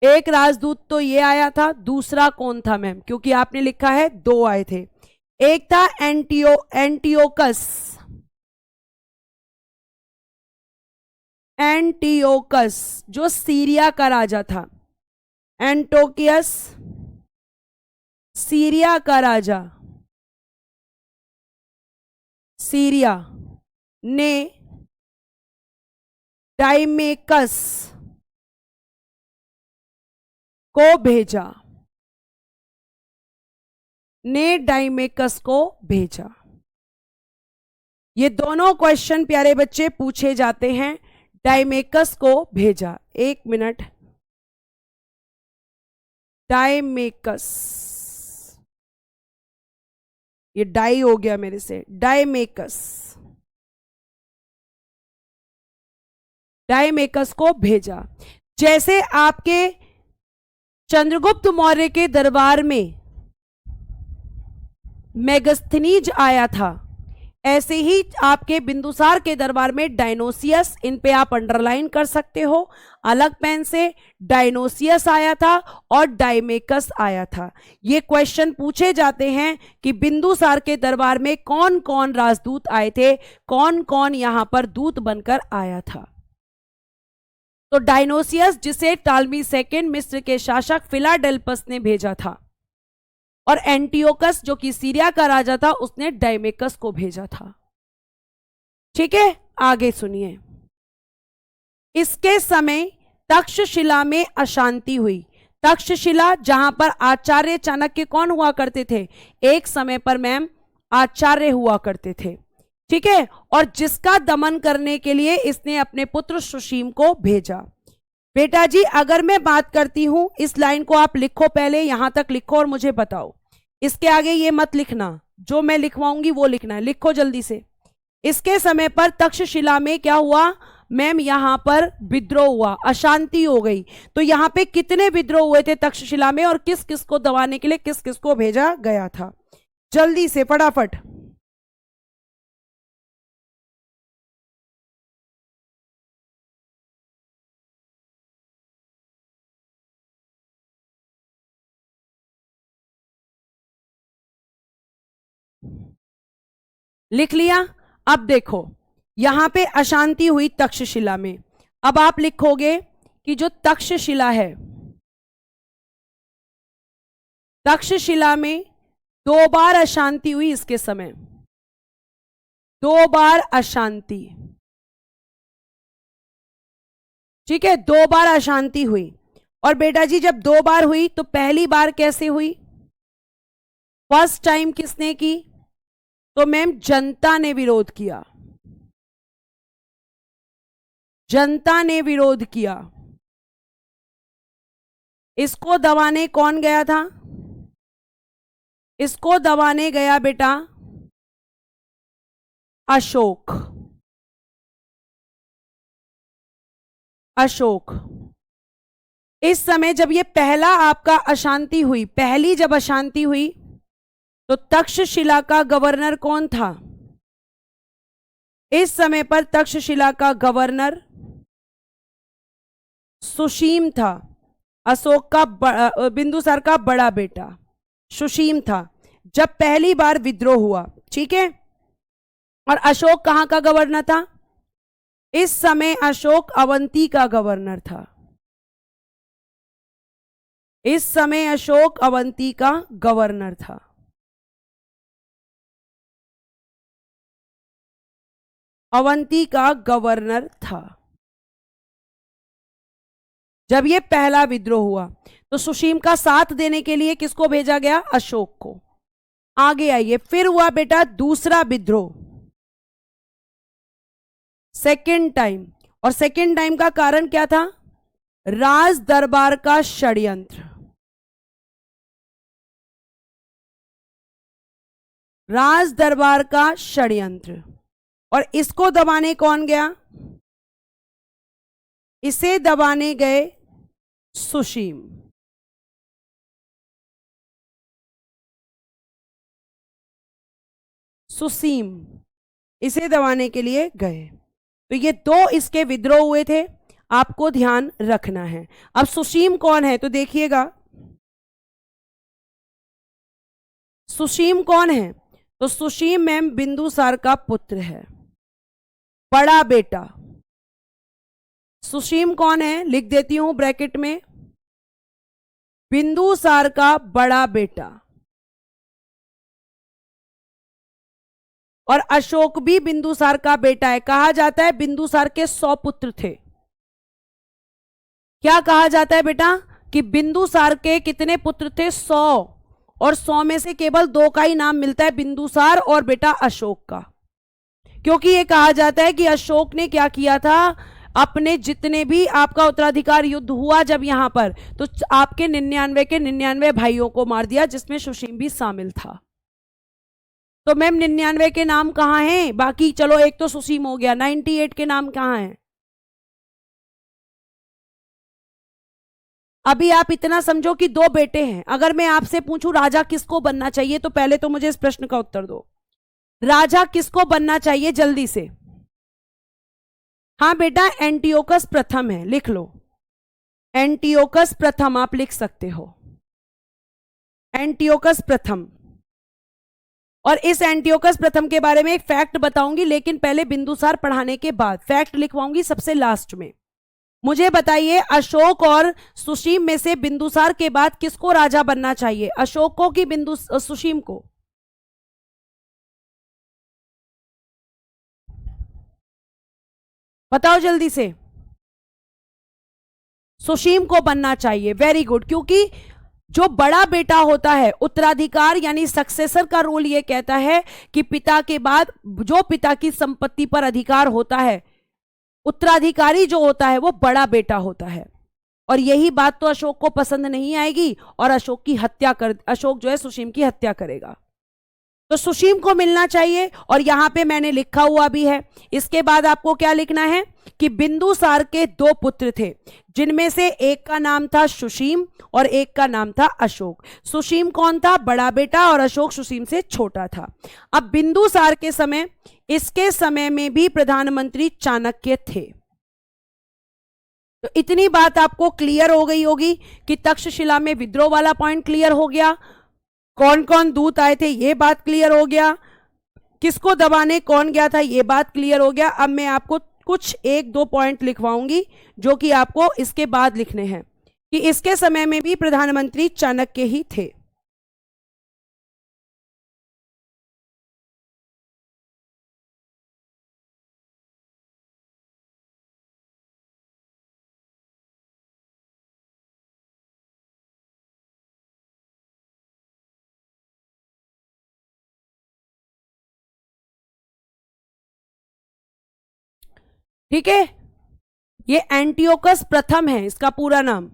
एक राजदूत तो ये आया था, दूसरा कौन था मैम? क्योंकि आपने लिखा है 2 आए थे। एक था एंटियोकस, एंटियोकस जो सीरिया का राजा था। एंटोकियस सीरिया का राजा, सीरिया ने डाइमेकस को भेजा। ने डाइमेकस को भेजा। ये दोनों क्वेश्चन प्यारे बच्चे पूछे जाते हैं। डाइमेकस को भेजा, एक मिनट, डाइमेकस, ये डाई हो गया मेरे से, डाइमेकस, डाइमेकस को भेजा। जैसे आपके चंद्रगुप्त मौर्य के दरबार में मेगस्थनीज आया था, ऐसे ही आपके बिंदुसार के दरबार में डायनोसियस, इन पे आप अंडरलाइन कर सकते हो अलग पेन से, डायनोसियस आया था और डाइमेकस आया था। ये क्वेश्चन पूछे जाते हैं कि बिंदुसार के दरबार में कौन कौन राजदूत आए थे, कौन कौन यहां पर दूत बनकर आया था। तो डायनोसियस, जिसे टालमी सेकेंड मिस्र के शासक फिलाडेल्फस ने भेजा था, और एंटियोकस जो कि सीरिया का राजा था, उसने डाइमेकस को भेजा था। ठीक है, आगे सुनिए। इसके समय तक्षशिला में अशांति हुई। तक्षशिला जहां पर आचार्य चाणक्य कौन हुआ करते थे, एक समय पर मैम आचार्य हुआ करते थे। ठीक है, और जिसका दमन करने के लिए इसने अपने पुत्र सुशीम को भेजा। बेटा जी, अगर मैं बात करती हूं, इस लाइन को आप लिखो, पहले यहां तक लिखो और मुझे बताओ। इसके आगे ये मत लिखना, जो मैं लिखवाऊंगी वो लिखना है, लिखो जल्दी से। इसके समय पर तक्षशिला में क्या हुआ मैम, यहां पर विद्रोह हुआ, अशांति हो गई। तो यहां पे कितने विद्रोह हुए थे तक्षशिला में, और किस किस को दबाने के लिए किस किस को भेजा गया था, जल्दी से फटाफट। लिख लिया। अब देखो, यहां पे अशांति हुई तक्षशिला में। अब आप लिखोगे कि जो तक्षशिला है, तक्षशिला में 2 बार अशांति हुई इसके समय, 2 बार अशांति। ठीक है, 2 बार अशांति हुई। और बेटा जी, जब 2 बार हुई तो पहली बार कैसे हुई, फर्स्ट टाइम किसने की, तो मैम जनता ने विरोध किया, जनता ने विरोध किया। इसको दबाने कौन गया था, इसको दबाने गया बेटा अशोक, अशोक। इस समय जब ये पहला आपका अशांति हुई, पहली जब अशांति हुई, तो तक्षशिला का गवर्नर कौन था, इस समय पर तक्षशिला का गवर्नर सुशीम था, अशोक का बिंदुसार का बड़ा बेटा सुशीम था, जब पहली बार विद्रोह हुआ। ठीक है, और अशोक कहां का गवर्नर था, इस समय अशोक अवंती का गवर्नर था, इस समय अशोक अवंती का गवर्नर था। अवंती का गवर्नर था जब ये पहला विद्रोह हुआ। तो सुशीम का साथ देने के लिए किसको भेजा गया, अशोक को। आगे आइए, फिर हुआ बेटा दूसरा विद्रोह, सेकेंड टाइम। और सेकेंड टाइम का कारण क्या था, राज दरबार का षड्यंत्र, राज दरबार का षड्यंत्र। और इसको दबाने कौन गया, इसे दबाने गए सुशीम। सुसीम इसे दबाने के लिए गए। तो ये 2 इसके विद्रोह हुए थे, आपको ध्यान रखना है। अब सुशीम कौन है, तो देखिएगा सुशीम कौन है, तो सुशीम मैम बिंदुसार का पुत्र है, बड़ा बेटा। सुशीम कौन है, लिख देती हूं ब्रैकेट में, बिंदुसार का बड़ा बेटा। और अशोक भी बिंदुसार का बेटा है। कहा जाता है बिंदुसार के 100 पुत्र थे। क्या कहा जाता है बेटा, कि बिंदुसार के कितने पुत्र थे, 100। और 100 में से केवल 2 का ही नाम मिलता है, बिंदुसार और बेटा अशोक का। क्योंकि ये कहा जाता है कि अशोक ने क्या किया था, अपने जितने भी आपका उत्तराधिकार युद्ध हुआ जब यहां पर, तो आपके 99 के 99 भाइयों को मार दिया, जिसमें सुशीम भी शामिल था। तो मैम 99 के नाम कहां हैं? बाकी चलो एक तो सुशीम हो गया, 98 के नाम कहां हैं? अभी आप इतना समझो कि 2 बेटे हैं। अगर मैं आपसे पूछूं राजा किसको बनना चाहिए, तो पहले तो मुझे इस प्रश्न का उत्तर दो, राजा किसको बनना चाहिए जल्दी से? हाँ बेटा, एंटियोकस प्रथम है, लिख लो। एंटियोकस प्रथम आप लिख सकते हो, एंटियोकस प्रथम। और इस एंटियोकस प्रथम के बारे में एक फैक्ट बताऊंगी, लेकिन पहले बिंदुसार पढ़ाने के बाद फैक्ट लिखवाऊंगी सबसे लास्ट में। मुझे बताइए, अशोक और सुशीम में से बिंदुसार के बाद किसको राजा बनना चाहिए, अशोक को कि सुशीम को? बताओ जल्दी से। सुशीम को बनना चाहिए, वेरी गुड। क्योंकि जो बड़ा बेटा होता है, उत्तराधिकार यानी सक्सेसर का रोल ये कहता है कि पिता के बाद जो पिता की संपत्ति पर अधिकार होता है, उत्तराधिकारी जो होता है वो बड़ा बेटा होता है। और यही बात तो अशोक को पसंद नहीं आएगी और अशोक जो है सुशीम की हत्या करेगा। तो सुशीम को मिलना चाहिए, और यहां पे मैंने लिखा हुआ भी है। इसके बाद आपको क्या लिखना है कि बिंदुसार के 2 पुत्र थे, जिनमें से एक का नाम था सुशीम और एक का नाम था अशोक। सुशीम कौन था? बड़ा बेटा, और अशोक सुशीम से छोटा था। अब बिंदुसार के समय, इसके समय में भी प्रधानमंत्री चाणक्य थे। तो इतनी बात आपको क्लियर हो गई होगी कि तक्षशिला में विद्रोह वाला पॉइंट क्लियर हो गया, कौन कौन दूत आए थे ये बात क्लियर हो गया, किसको दबाने कौन गया था ये बात क्लियर हो गया। अब मैं आपको कुछ 1-2 पॉइंट लिखवाऊंगी जो कि आपको इसके बाद लिखने हैं, कि इसके समय में भी प्रधानमंत्री चाणक्य ही थे। ठीक है, ये एंटियोकस प्रथम है इसका पूरा नाम।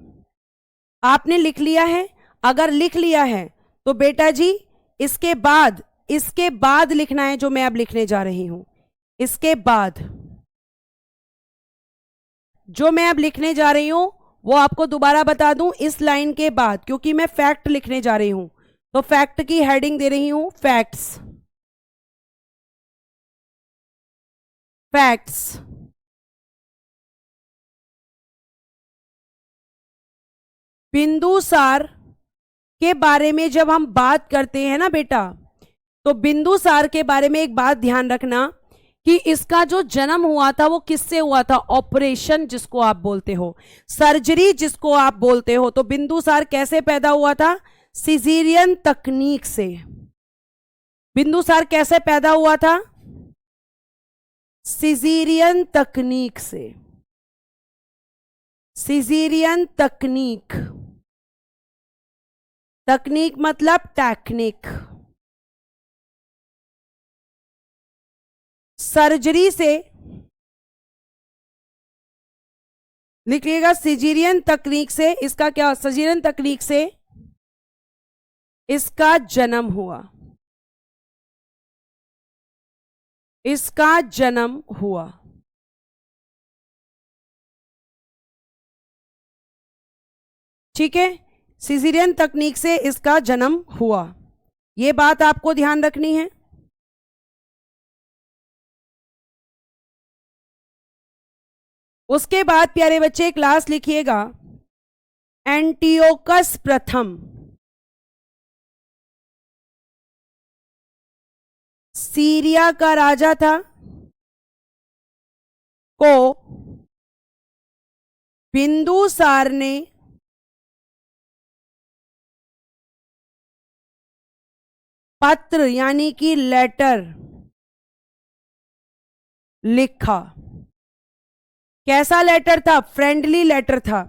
आपने लिख लिया है? अगर लिख लिया है तो बेटा जी इसके बाद लिखना है जो मैं अब लिखने जा रही हूं। इसके बाद जो मैं अब लिखने जा रही हूं वो आपको दोबारा बता दूं, इस लाइन के बाद, क्योंकि मैं फैक्ट लिखने जा रही हूं, तो फैक्ट की हेडिंग दे रही हूं फैक्ट्स। फैक्ट्स बिंदुसार के बारे में जब हम बात करते हैं ना बेटा, तो बिंदुसार के बारे में एक बात ध्यान रखना कि इसका जो जन्म हुआ था वो किससे हुआ था? ऑपरेशन जिसको आप बोलते हो, सर्जरी जिसको आप बोलते हो। तो बिंदुसार कैसे पैदा हुआ था? सिजेरियन तकनीक से। बिंदुसार कैसे पैदा हुआ था? सिजेरियन तकनीक से। सिजेरियन तकनीक, तकनीक मतलब टेक्निक, सर्जरी से लिखिएगा। सिजेरियन तकनीक से इसका क्या, सिजेरियन तकनीक से इसका जन्म हुआ, इसका जन्म हुआ। ठीक है, सिजेरियन तकनीक से इसका जन्म हुआ, यह बात आपको ध्यान रखनी है। उसके बाद प्यारे बच्चे क्लास लिखिएगा, एंटियोकस प्रथम सीरिया का राजा था, को बिंदुसार ने पत्र यानी कि लेटर लिखा। कैसा लेटर था? फ्रेंडली लेटर था,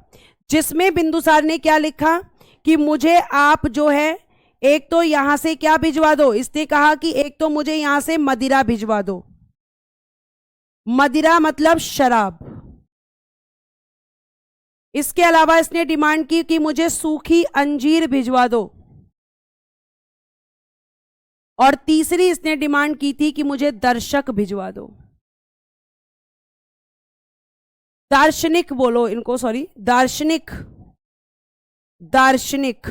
जिसमें बिंदुसार ने क्या लिखा कि मुझे आप जो है एक तो यहां से क्या भिजवा दो, इसने कहा कि एक तो मुझे यहां से मदिरा भिजवा दो, मदिरा मतलब शराब। इसके अलावा इसने डिमांड की कि मुझे सूखी अंजीर भिजवा दो, और तीसरी इसने डिमांड की थी कि मुझे दर्शक भिजवा दो। दार्शनिक बोलो इनको, सॉरी दार्शनिक, दार्शनिक।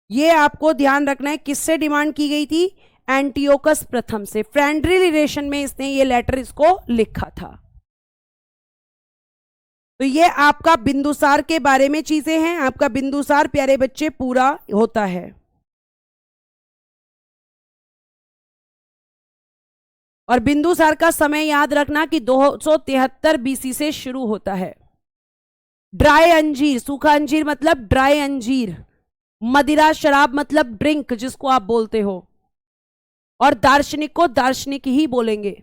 ये आपको ध्यान रखना है किससे डिमांड की गई थी, एंटियोकस प्रथम से। फ्रेंडली रिलेशन में इसने ये लेटर इसको लिखा था। तो ये आपका बिंदुसार के बारे में चीजें हैं। आपका बिंदुसार प्यारे बच्चे पूरा होता है। और बिंदुसार का समय याद रखना कि 273 बीसी से शुरू होता है। ड्राई अंजीर, सूखा अंजीर मतलब ड्राई अंजीर, मदिरा शराब मतलब ड्रिंक जिसको आप बोलते हो, और दार्शनिक को दार्शनिक ही बोलेंगे,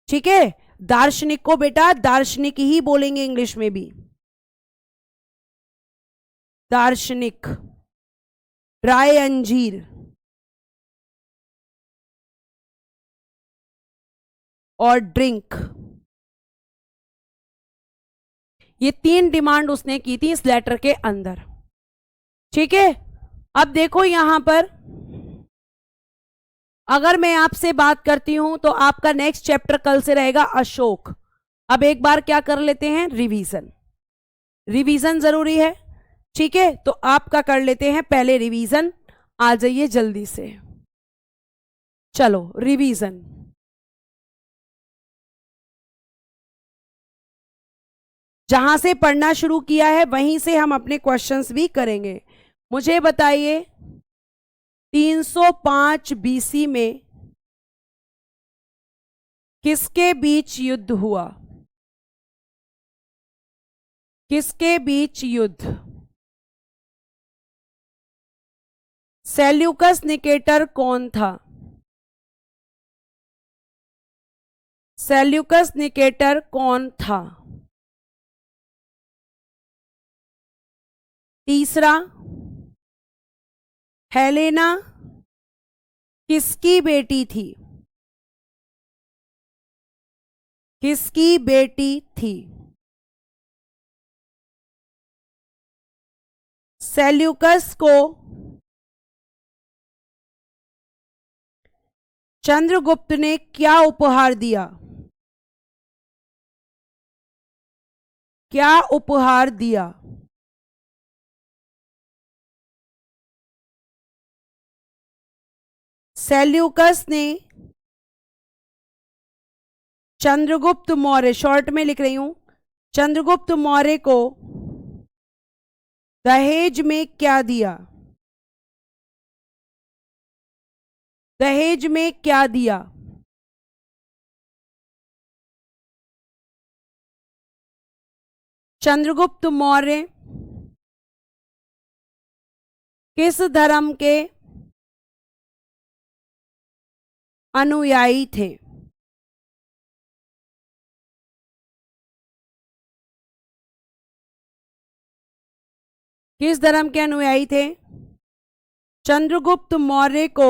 ठीक है। दार्शनिक को बेटा दार्शनिक ही बोलेंगे इंग्लिश में भी, दार्शनिक। ड्राई अंजीर और ड्रिंक, ये 3 डिमांड उसने की थी इस लेटर के अंदर, ठीक है। अब देखो यहां पर अगर मैं आपसे बात करती हूं तो आपका नेक्स्ट चैप्टर कल से रहेगा अशोक। अब एक बार क्या कर लेते हैं, रिवीजन। रिवीजन जरूरी है, ठीक है। तो आपका कर लेते हैं पहले रिवीजन। आ जाइए जल्दी से, चलो रिवीजन। जहां से पढ़ना शुरू किया है वहीं से हम अपने क्वेश्चंस भी करेंगे। मुझे बताइए 305 बीसी में किसके बीच युद्ध हुआ, किसके बीच युद्ध। सेल्यूकस निकेटर कौन था, सेल्यूकस निकेटर कौन था। तीसरा, हेलेना किसकी बेटी थी, किसकी बेटी थी। सेल्यूकस को चंद्रगुप्त ने क्या उपहार दिया, क्या उपहार दिया। सेल्यूकस ने चंद्रगुप्त मौर्य, शॉर्ट में लिख रही हूं, चंद्रगुप्त मौर्य को दहेज में क्या दिया, दहेज में क्या दिया। चंद्रगुप्त मौर्य किस धर्म के अनुयायी थे, किस धर्म के अनुयायी थे। चंद्रगुप्त मौर्य को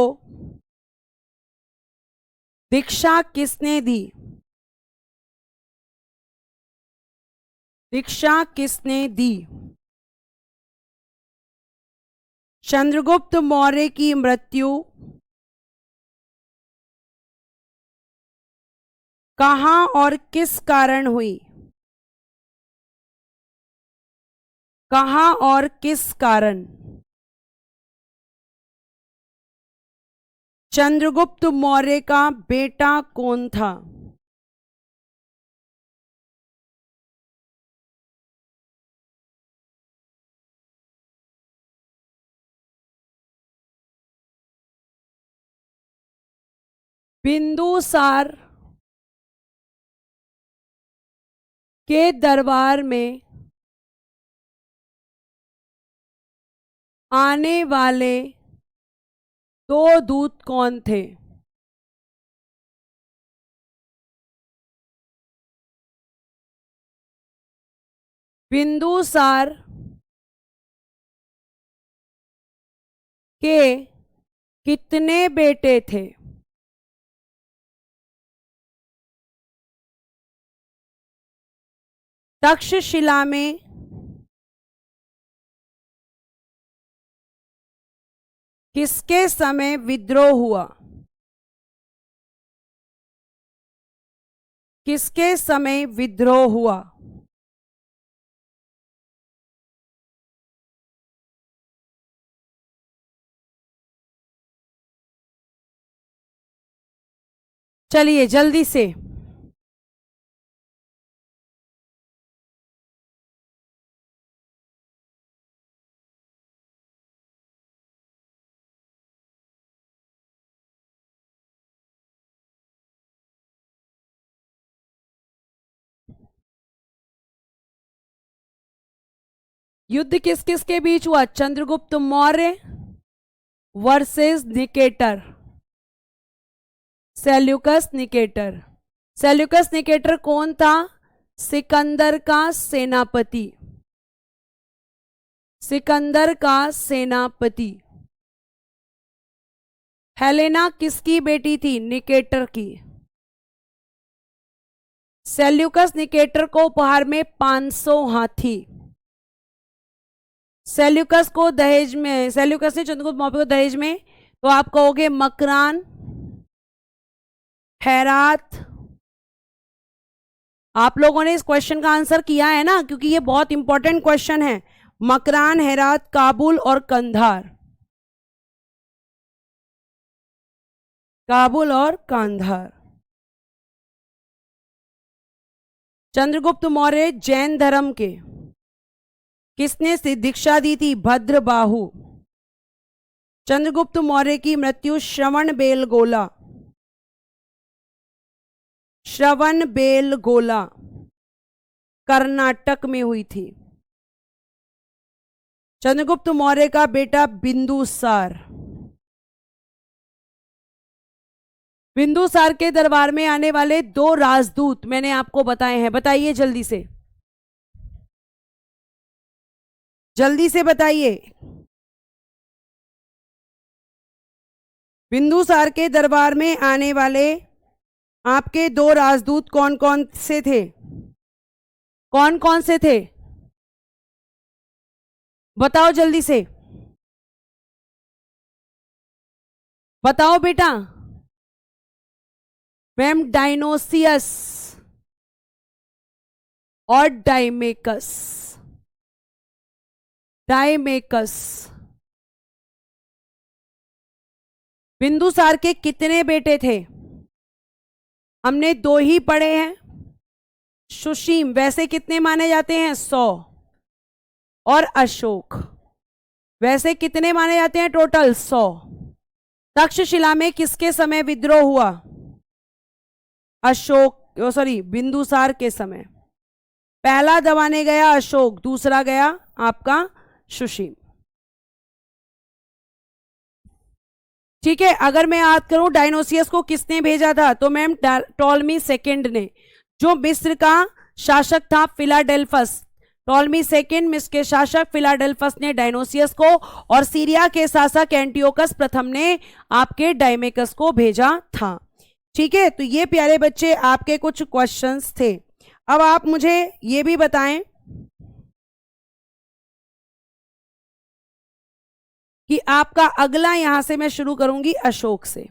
दीक्षा किसने दी, दीक्षा किसने दी। चंद्रगुप्त मौर्य की मृत्यु कहां और किस कारण हुई, कहां और किस कारण। चंद्रगुप्त मौर्य का बेटा कौन था, बिंदुसार के दरबार में आने वाले 2 दूत कौन थे, बिंदुसार के कितने बेटे थे? तक्षशिला में किसके समय विद्रोह हुआ? किसके समय विद्रोह हुआ? चलिए जल्दी से। युद्ध किस किस के बीच हुआ? Chandragupta Maurya versus Nicator, Seleucus Nicator. Seleucus Nicator कौन था? सिकंदर का सेनापति, सिकंदर का सेनापति। हेलेना किसकी बेटी थी? निकेटर की। सेल्यूकस निकेटर को उपहार में 500 हाथी। सेल्यूकस को दहेज में, सेल्यूकस ने चंद्रगुप्त मौर्य को दहेज में, तो आप कहोगे मकरान, हेरात। आप लोगों ने इस क्वेश्चन का आंसर किया है ना, क्योंकि ये बहुत इंपॉर्टेंट क्वेश्चन है। मकरान, हेरात, काबुल और कंधार। काबुल और कंधार। चंद्रगुप्त मौर्य जैन धर्म के, किसने दीक्षा दी थी? भद्रबाहु। चंद्रगुप्त मौर्य की मृत्यु श्रवणबेलगोला, श्रवणबेलगोला कर्नाटक में हुई थी। चंद्रगुप्त मौर्य का बेटा बिंदुसार, बिंदुसार के दरबार में आने वाले 2 राजदूत मैंने आपको बताए हैं, बताइए जल्दी से, जल्दी से बताइए। बिंदुसार के दरबार में आने वाले आपके 2 राजदूत कौन कौन से थे? कौन कौन से थे? बताओ जल्दी से, बताओ बेटा। मैम डायनोसियस और डाइमेकस, डाइमेकस। बिंदुसार के कितने बेटे थे? हमने 2 ही पढ़े हैं। सुशीम वैसे कितने माने जाते हैं? 100। और अशोक वैसे कितने माने जाते हैं? टोटल 100। तक्षशिला में किसके समय विद्रोह हुआ? अशोक, सॉरी बिंदुसार के समय। पहला दबाने गया अशोक, दूसरा गया आपका सुशीम। ठीक है, अगर मैं याद करूं डायनोसियस को किसने भेजा था, तो मैम टॉलमी सेकंड ने, जो मिस्र का शासक था फिलाडेल्फस। टॉलमी सेकंड मिस्र के शासक फिलाडेल्फस ने डायनोसियस को, और सीरिया के शासक एंटियोकस प्रथम ने आपके डाइमेकस को भेजा था। ठीक है, तो ये प्यारे बच्चे आपके कुछ क्वेश्चंस थे। अब आप मुझे ये भी बताएं कि आपका अगला, यहां से मैं शुरू करूंगी अशोक से,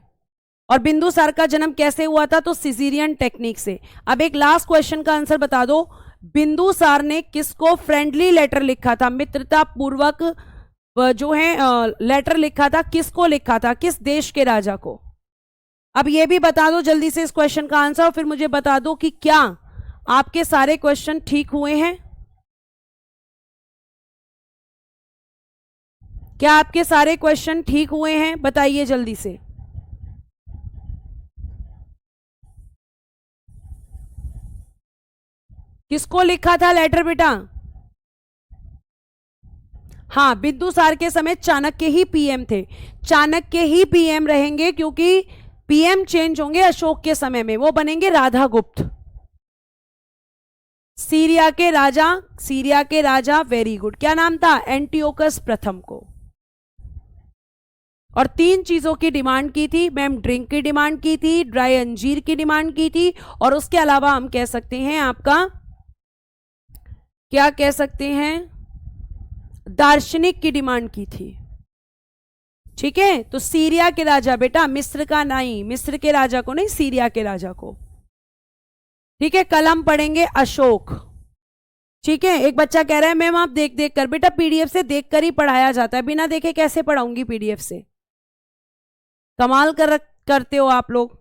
और बिंदुसार का जन्म कैसे हुआ था? तो सिजेरियन टेक्निक से। अब एक लास्ट क्वेश्चन का आंसर बता दो, बिंदुसार ने किसको फ्रेंडली लेटर लिखा था, मित्रता पूर्वक जो है लेटर लिखा था, किसको लिखा था, किस देश के राजा को? अब ये भी बता दो जल्दी से इस क्वेश्चन का आंसर, और फिर मुझे बता दो कि क्या आपके सारे क्वेश्चन ठीक हुए हैं। क्या आपके सारे क्वेश्चन ठीक हुए हैं? बताइए जल्दी से। किसको लिखा था लेटर बेटा? हाँ, बिंदुसार के समय चाणक्य ही पीएम थे। चाणक्य ही पीएम रहेंगे, क्योंकि पीएम चेंज होंगे अशोक के समय में, वो बनेंगे राधागुप्त। सीरिया के राजा, सीरिया के राजा, वेरी गुड, क्या नाम था? एंटियोकस प्रथम को। और 3 चीजों की डिमांड की थी मैम। ड्रिंक की डिमांड की थी, ड्राई अंजीर की डिमांड की थी, और उसके अलावा हम कह सकते हैं आपका, क्या कह सकते हैं, दार्शनिक की डिमांड की थी। ठीक है, तो सीरिया के राजा बेटा, मिस्र का नहीं, मिस्र के राजा को नहीं, सीरिया के राजा को। ठीक है, कल हम पढ़ेंगे अशोक। ठीक है, एक बच्चा कह रहा है मैम आप देख देख कर, बेटा पीडीएफ से देखकर ही पढ़ाया जाता है, बिना देखे कैसे पढ़ाऊंगी पीडीएफ से। कमाल करते हो आप लोग,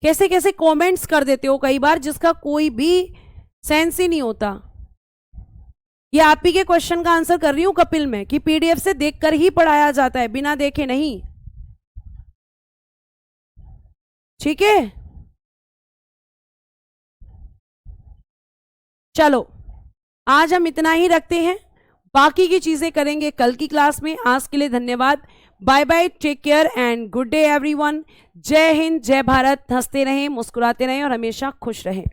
कैसे कैसे कमेंट्स कर देते हो कई बार, जिसका कोई भी सेंस ही नहीं होता। ये आप ही के क्वेश्चन का आंसर कर रही हूं कपिल में, कि पीडीएफ से देखकर ही पढ़ाया जाता है, बिना देखे नहीं। ठीक है, चलो आज हम इतना ही रखते हैं, बाकी की चीजें करेंगे कल की क्लास में। आज के लिए धन्यवाद, bye bye, take care and good day everyone. जय हिंद, जय भारत। हंसते रहें, मुस्कुराते रहें और हमेशा खुश रहें।